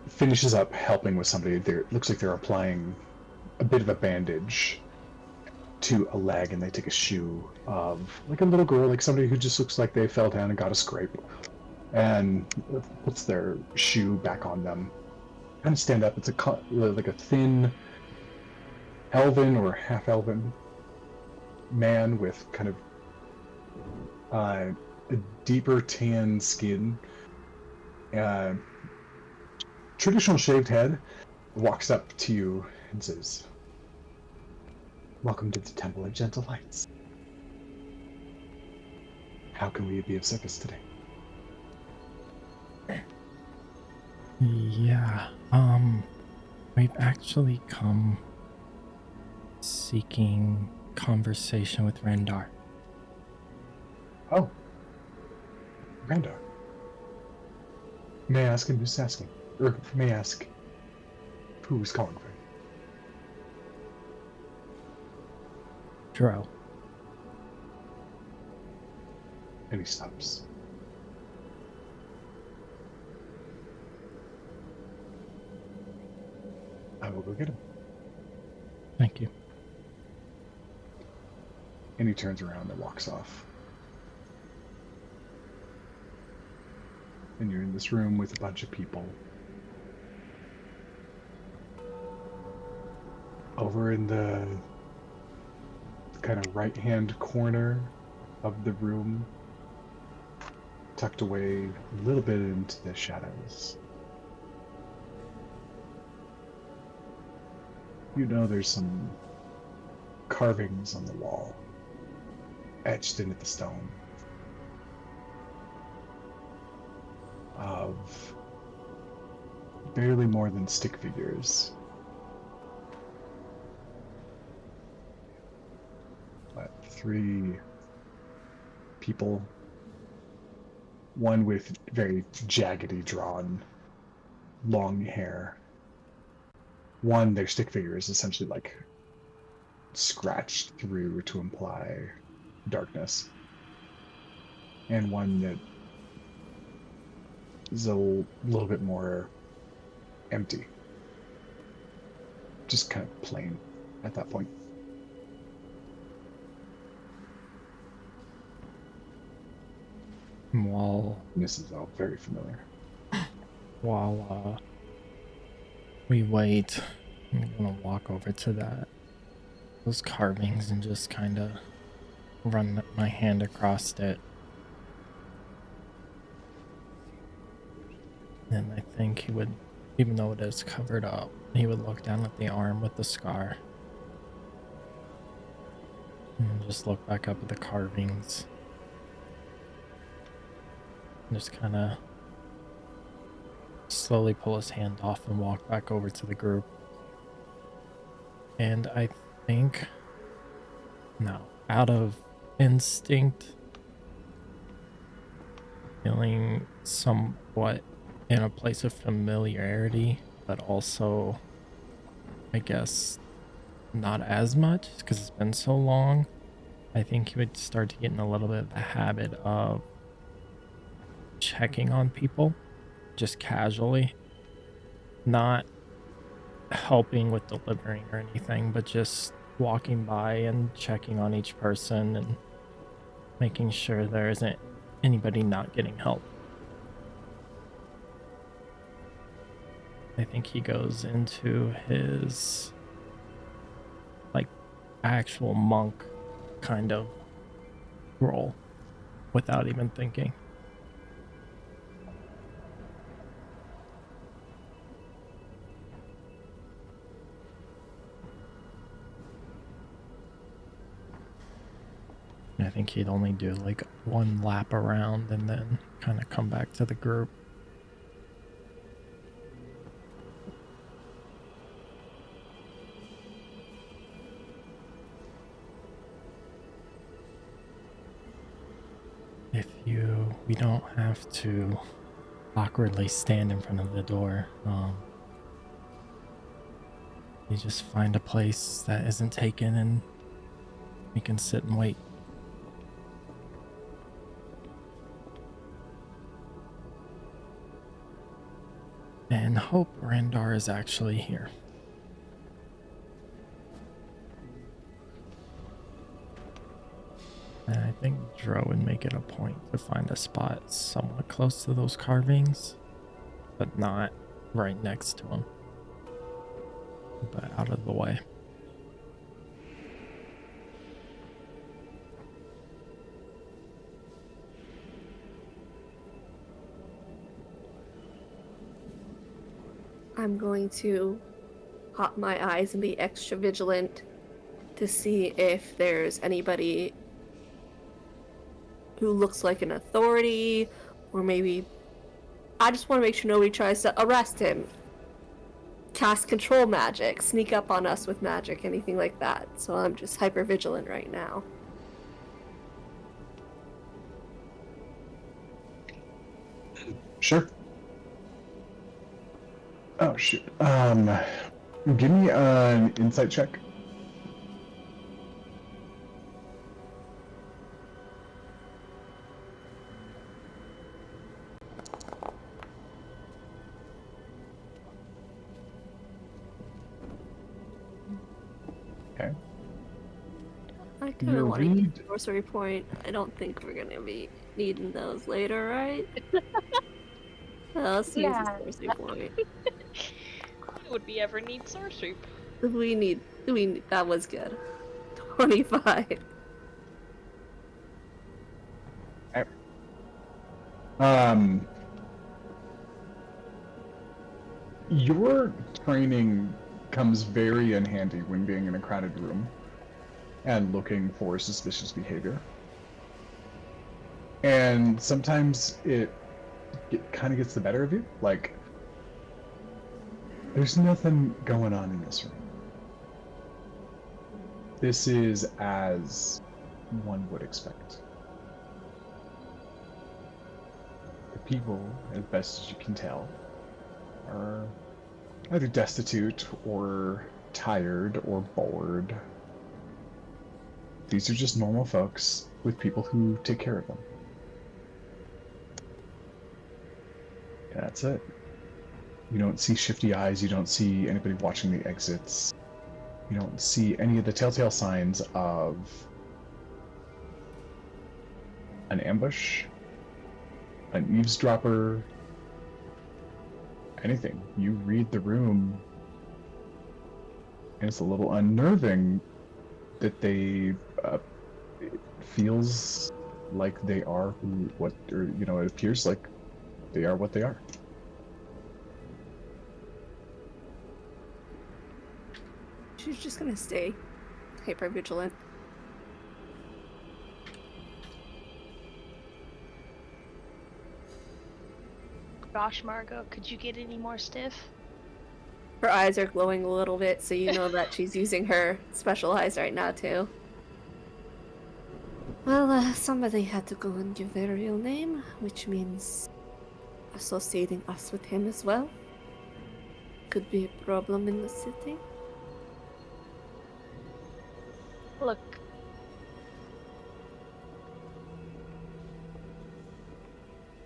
finishes up helping with somebody. It looks like they're applying a bit of a bandage to a leg, and they take a shoe of like a little girl, like somebody who just looks like they fell down and got a scrape, and puts their shoe back on them. Kind of stand up. It's like a thin elven or half-elven man with kind of a deeper tan skin, traditional shaved head, walks up to you and says, "Welcome to the Temple of Gentle Lights. How can we be of service today?" Yeah, we've actually come seeking conversation with Randar. Oh. Randar. May I ask him who's asking? Or may I ask who's calling for Dro. And he stops. I will go get him. Thank you. And he turns around and walks off. And you're in this room with a bunch of people. Over in the kind of right-hand corner of the room, tucked away a little bit into the shadows. You know there's some carvings on the wall, etched into the stone, of barely more than stick figures. But 3 people, one with very jaggedy drawn long hair. One, their stick figure is essentially like scratched through to imply darkness. And one that is a little bit more empty. Just kind of plain at that point. While This is all very familiar. we wait, I'm gonna walk over to those carvings and just kind of run my hand across it. And I think he would, even though it is covered up, he would look down at the arm with the scar. And just look back up at the carvings. And just kind of slowly pull his hand off and walk back over to the group. And I think, no, out of instinct, feeling somewhat in a place of familiarity, but also, I guess, not as much because it's been so long, I think he would start to get in a little bit of the habit of checking on people just casually, not helping with delivering or anything, but just walking by and checking on each person and making sure there isn't anybody not getting help. I think he goes into his like actual monk kind of role without even thinking. I think he'd only do like one lap around and then kind of come back to the group. We don't have to awkwardly stand in front of the door. You just find a place that isn't taken and we can sit and wait. And hope Randar is actually here. And I think Dro would make it a point to find a spot somewhat close to those carvings, but not right next to them, but out of the way. I'm going to pop my eyes and be extra vigilant to see if there's anybody who looks like an authority, or maybe I just want to make sure nobody tries to arrest him, cast control magic, sneak up on us with magic, anything like that. So I'm just hyper vigilant right now. Sure. Oh shoot. Give me an insight check. I kind You of want to use read sorcery point. I don't think we're gonna be needing those later, right? Let's use the Yeah. sorcery point. Why would we ever need sorcery? That was good. 25. um your training comes very in handy when being in a crowded room and looking for suspicious behavior. And sometimes it kind of gets the better of you. Like, there's nothing going on in this room. This is as one would expect. The people, as best as you can tell, are either destitute or tired or bored. These are just normal folks with people who take care of them. And that's it. You don't see shifty eyes, you don't see anybody watching the exits. You don't see any of the telltale signs of an ambush, an eavesdropper, anything. You read the room, and it's a little unnerving that it feels like they are it appears like they are what they are. She's just gonna stay hyper vigilant. Gosh, Margot, could you get any more stiff? Her eyes are glowing a little bit, so you know that she's using her special eyes right now, too. Well, somebody had to go and give their real name, which means associating us with him as well. Could be a problem in the city. Look.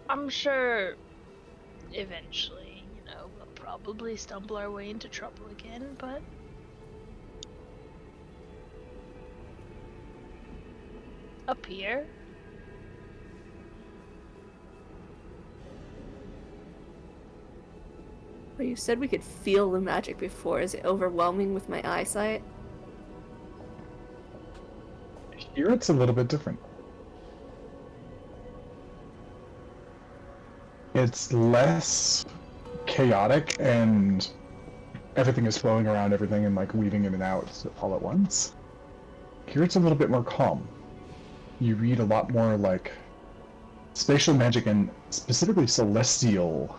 I'm sure eventually, we'll probably stumble our way into trouble again, but up here, Well, you said we could feel the magic before. Is it overwhelming with my eyesight? Here it's a little bit different. It's less chaotic and everything is flowing around everything and like weaving in and out all at once. Here it's a little bit more calm. You read a lot more like spatial magic and specifically celestial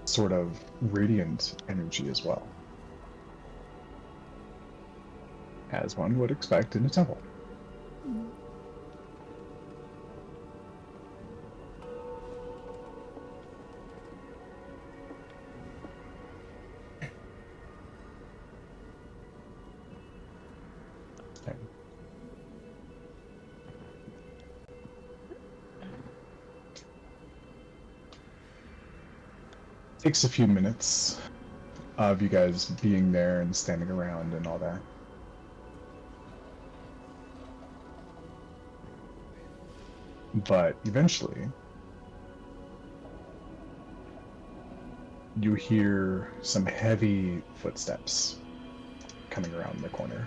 sort of radiant energy as well. As one would expect in a temple. Takes a few minutes of you guys being there and standing around and all that. But eventually, you hear some heavy footsteps coming around the corner.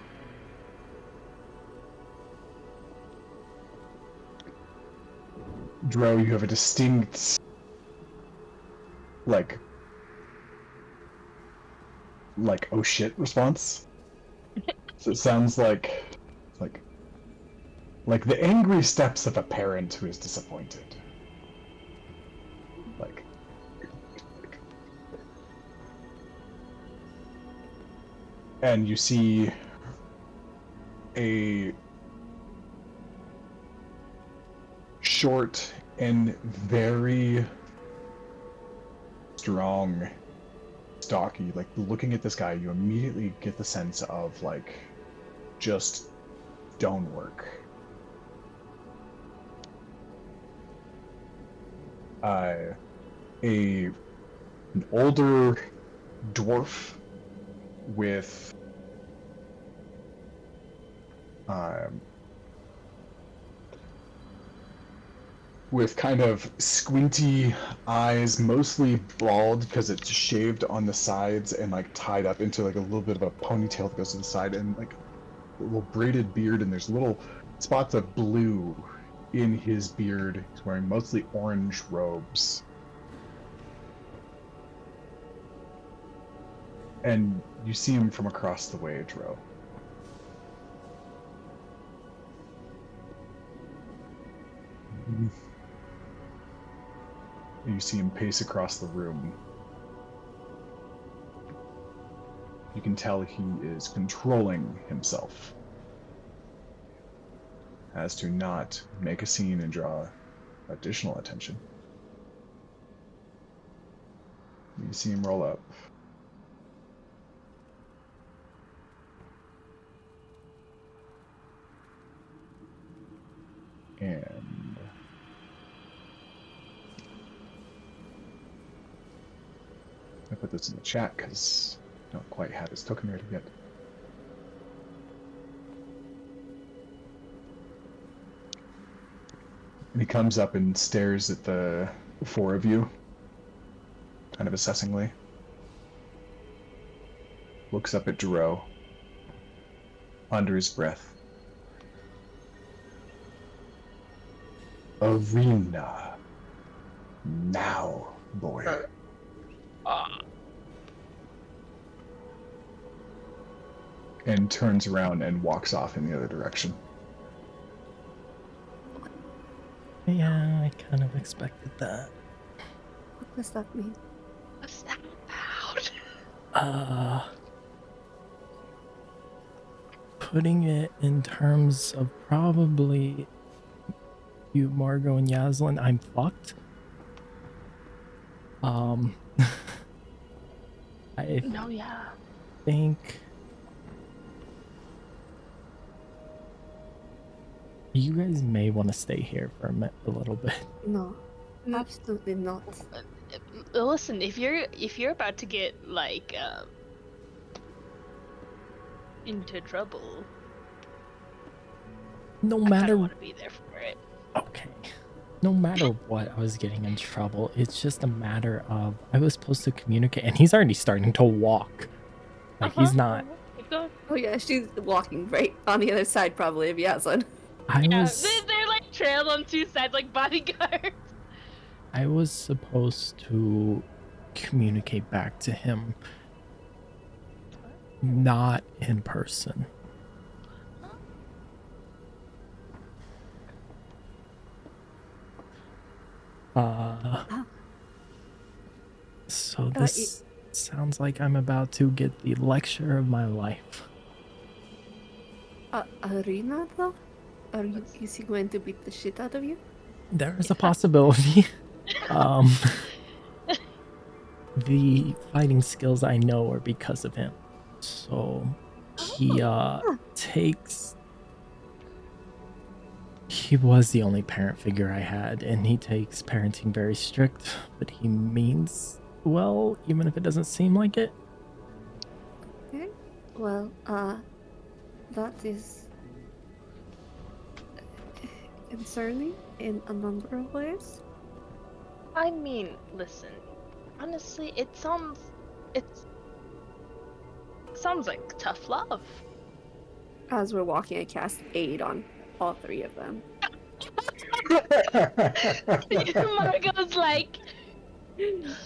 Dro, you have a distinct, like oh shit response. So it sounds like the angry steps of a parent who is disappointed. Like and you see a short and very strong, stocky, like looking at this guy, you immediately get the sense of like just stonework. An older dwarf with with kind of squinty eyes, mostly bald because it's shaved on the sides and like tied up into like a little bit of a ponytail that goes to the side, and like a little braided beard, and there's little spots of blue in his beard. He's wearing mostly orange robes. And you see him from across the way, Dro. You see him pace across the room. You can tell he is controlling himself as to not make a scene and draw additional attention. You see him roll up. And I put this in the chat because I don't quite have his token ready yet. And he comes up and stares at the four of you, kind of assessingly. Looks up at Duro under his breath. Arena. Now, boy. And turns around and walks off in the other direction. Yeah, I kind of expected that. What does that mean? What's that about? Putting it in terms of probably you, Margot, and Yaslin, I'm fucked. I No, yeah. think you guys may want to stay here for a little bit. No, absolutely not. Listen, if you're about to get like into trouble, No I kind matter of want to be there for it. Okay. No matter what, I was getting in trouble. It's just a matter of I was supposed to communicate, and he's already starting to walk. Like he's not. Oh yeah, she's walking right on the other side probably of Yaslin. Yeah, was they're like trailed on two sides like bodyguards. I was supposed to communicate back to him, not in person. So this sounds like I'm about to get the lecture of my life. Arena though? Is he going to beat the shit out of you? There is a possibility. The fighting skills I know are because of him. So he takes. He was the only parent figure I had, and he takes parenting very strict, but he means well, even if it doesn't seem like it. Okay. Well, that is concerning in a number of ways. I mean, listen. Honestly, it sounds like tough love. As we're walking, I cast aid on all three of them. Margot's like,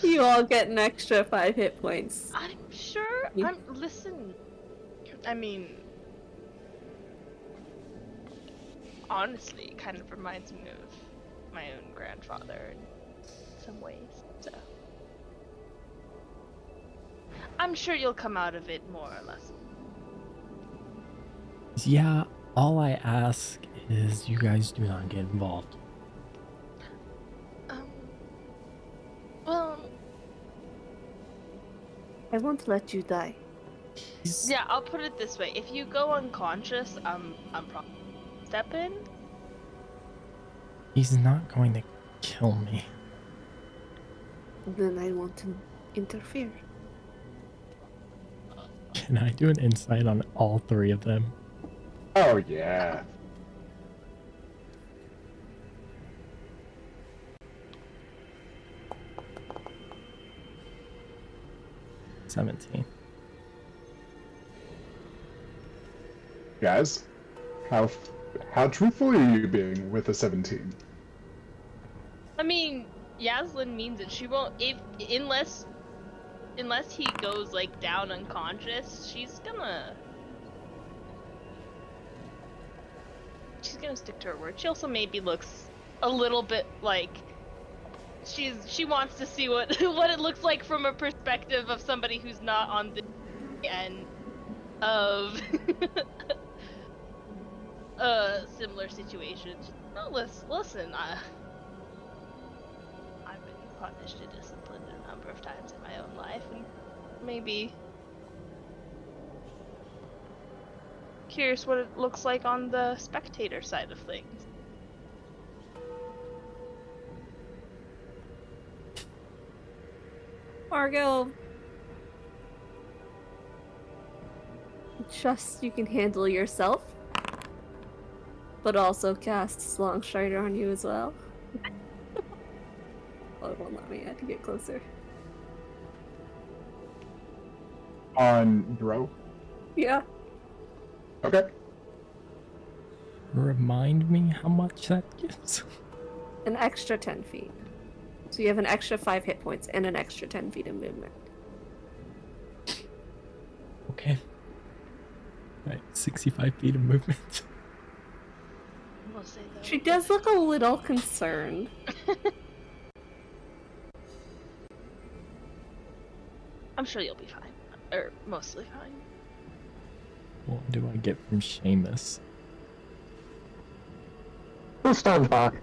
You all get an extra 5 hit points. I'm sure. Yeah. Listen. I mean, honestly, it kind of reminds me of my own grandfather in some ways. So I'm sure you'll come out of it more or less. Yeah, all I ask is you guys do not get involved. Well, I won't let you die. yeah, I'll put it this way: if you go unconscious, I'm probably step in. He's not going to kill me. Then I want to interfere. Can I do an insight on all three of them? Oh, yeah. 17. Guys, how truthful are you being with a 17? I mean, Yaslin means it. She won't unless he goes like down unconscious. She's gonna stick to her word. She also maybe looks a little bit like she wants to see what what it looks like from a perspective of somebody who's not on the end of similar situations. No, listen, I've been punished and disciplined a number of times in my own life, and maybe curious what it looks like on the spectator side of things. Margot, trust you can handle yourself, but also casts Long Strider on you as well. Oh, it won't let me. I have to get closer. On Bro? Yeah. Okay. Remind me how much that gives. An extra 10 feet. So you have an extra 5 hit points and an extra 10 feet of movement. Okay. Right, 65 feet of movement. We'll say though. She does look a little concerned. I'm sure you'll be fine. Or mostly fine. What do I get from Seamus? Who stand back?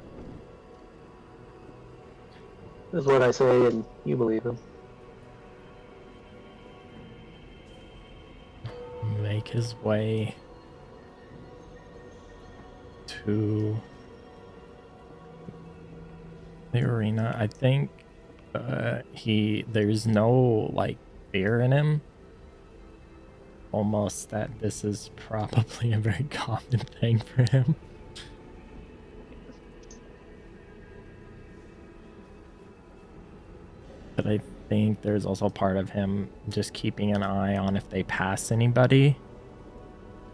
Is what I say, and you believe him. Make his way to the arena. I think there's no like fear in him. Almost that this is probably a very common thing for him. But I think there's also part of him just keeping an eye on if they pass anybody,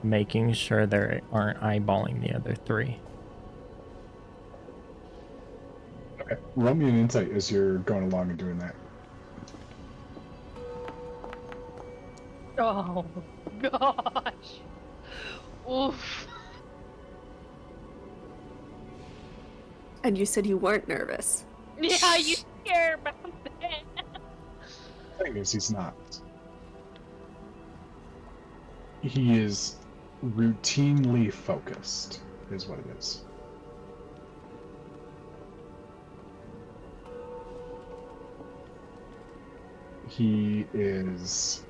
making sure they aren't eyeballing the other three. Okay. Roll me an insight as you're going along and doing that. Oh gosh. Oof. And you said you weren't nervous. Yeah, you care about that. The thing is, he's not. He is routinely focused, is what it is. He is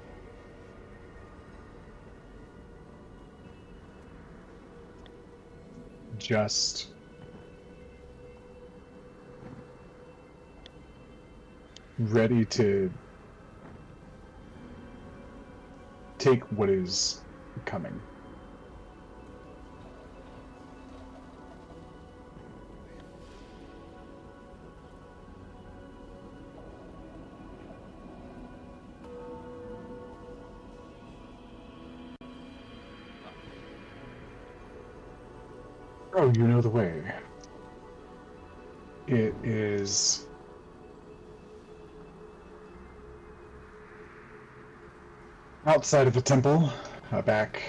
just ready to take what is coming. Oh, you know the way. It is outside of the temple, a back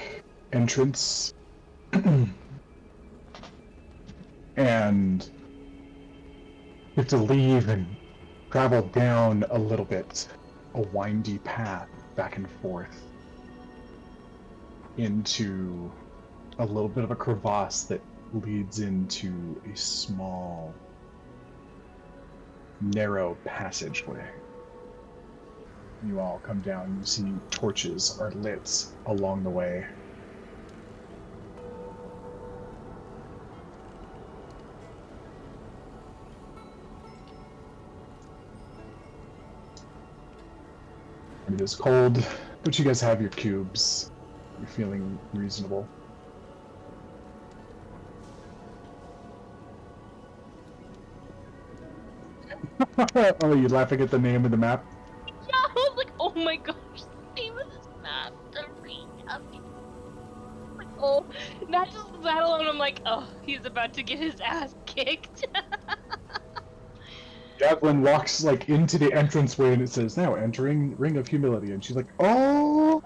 entrance, and you have to leave and travel down a little bit, a windy path back and forth into a little bit of a crevasse that leads into a small, narrow passageway. You all come down, you see torches are lit along the way. It is cold, but you guys have your cubes. You're feeling reasonable. Oh, you laughing at the name of the map? Yeah, I was like, oh my gosh. He was mastery of it. Oh, not just that alone. I'm like, oh, he's about to get his ass kicked. Javelin walks like into the entranceway and it says, "Now entering Ring of Humility," and she's like, "Oh!"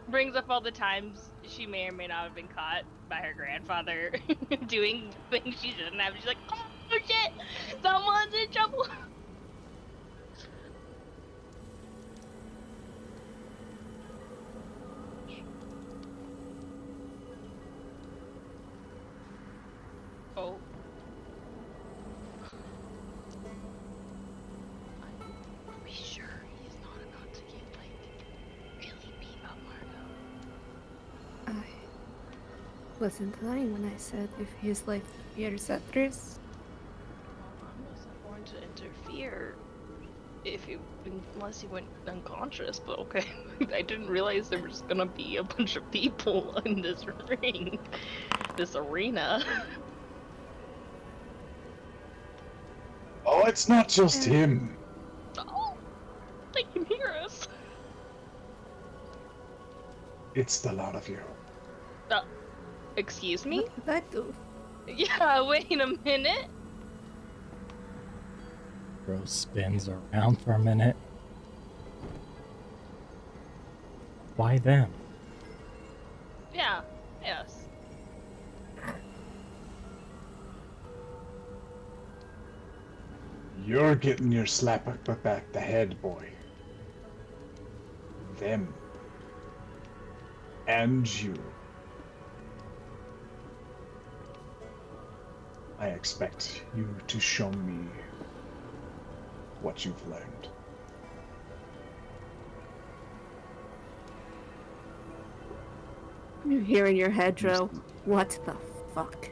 Brings up all the times she may or may not have been caught by her grandfather doing things she shouldn't have. She's like, oh shit, someone's in trouble. Oh. Are we sure he's not about to get, like, really beat up, Margot? I wasn't lying when I said if his life appears at risk. Well, I wasn't going to interfere unless he went unconscious, but okay. I didn't realize there was gonna be a bunch of people in this ring, this arena. Oh, it's not just him. Oh, they can hear us. It's the lot of you. Excuse me? What did that do? Yeah, wait a minute. Rose spins around for a minute. Why them? Yeah, yes. You're getting your slap back the head, boy. Them. And you. I expect you to show me what you've learned. You hear in your head, Joe, what the fuck?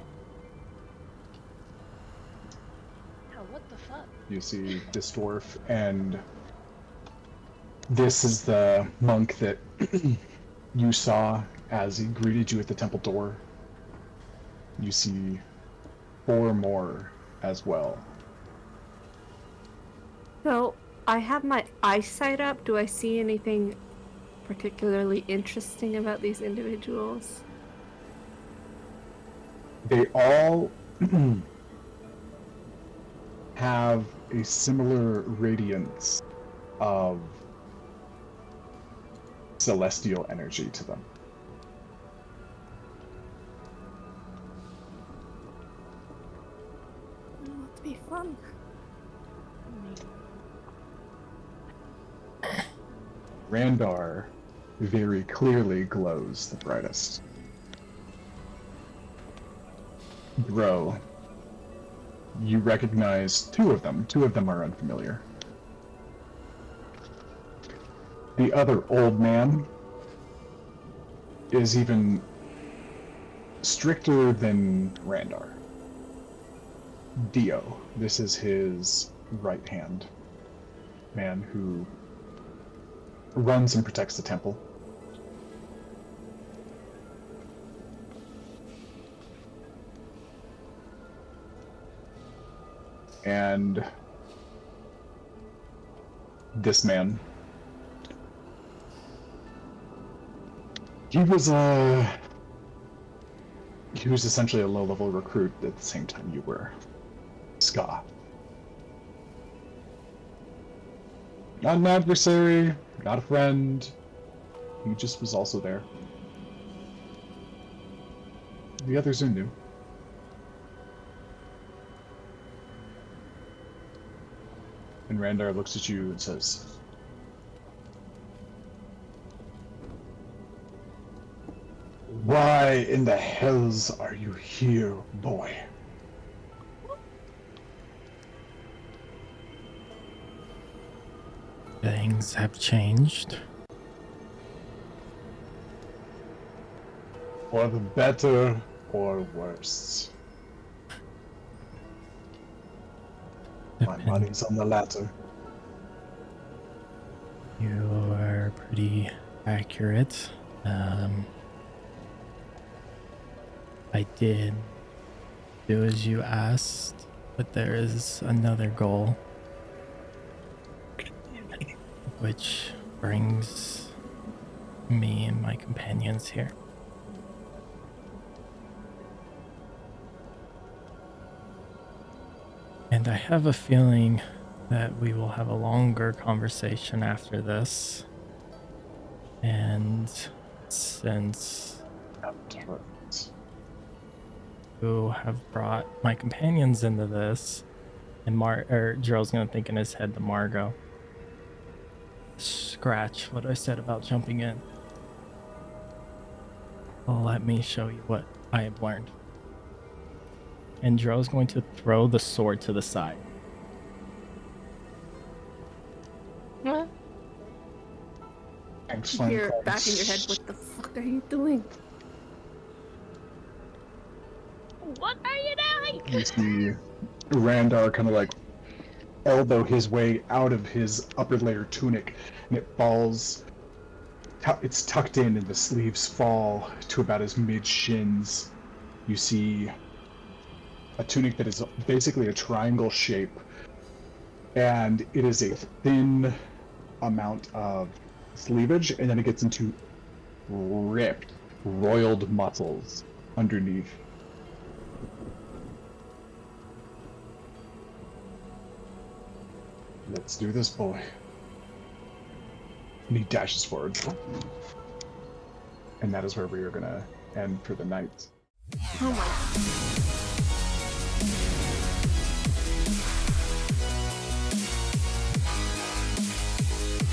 Hell, what the fuck? You see this dwarf, and this is the monk that you saw as he greeted you at the temple door. You see 4 more as well. So, I have my eyesight up. Do I see anything particularly interesting about these individuals? They all have a similar radiance of celestial energy to them. That'd be fun. Randar very clearly glows the brightest. Bro, you recognize 2 of them. 2 of them are unfamiliar. The other old man is even stricter than Randar. Dio, this is his right hand man who runs and protects the temple. And this man, he was essentially a low-level recruit at the same time you were. Ska. Not an adversary, not a friend. He just was also there. The others are new. And Randar looks at you and says, "Why in the hells are you here, boy?" Things have changed. For the better or worse? My money's on the latter. You are pretty accurate. I did do as you asked, but there is another goal. which brings me and my companions here. And I have a feeling that we will have a longer conversation after this. And since you have brought my companions into this, and Gerald's gonna think in his head to Margot. Scratch what I said about jumping in. Let me show you what I have learned. And Dro's going to throw the sword to the side. What? Excellent. You're back in your head. What the fuck are you doing? What are you doing? You see Randar kind of like elbow his way out of his upper layer tunic, and it falls. It's tucked in, and the sleeves fall to about his mid shins. You see a tunic that is basically a triangle shape, and it is a thin amount of sleevage, and then it gets into ripped, roiled muscles underneath. Let's do this, boy. And he dashes forward. And that is where we are gonna end for the night. Oh my.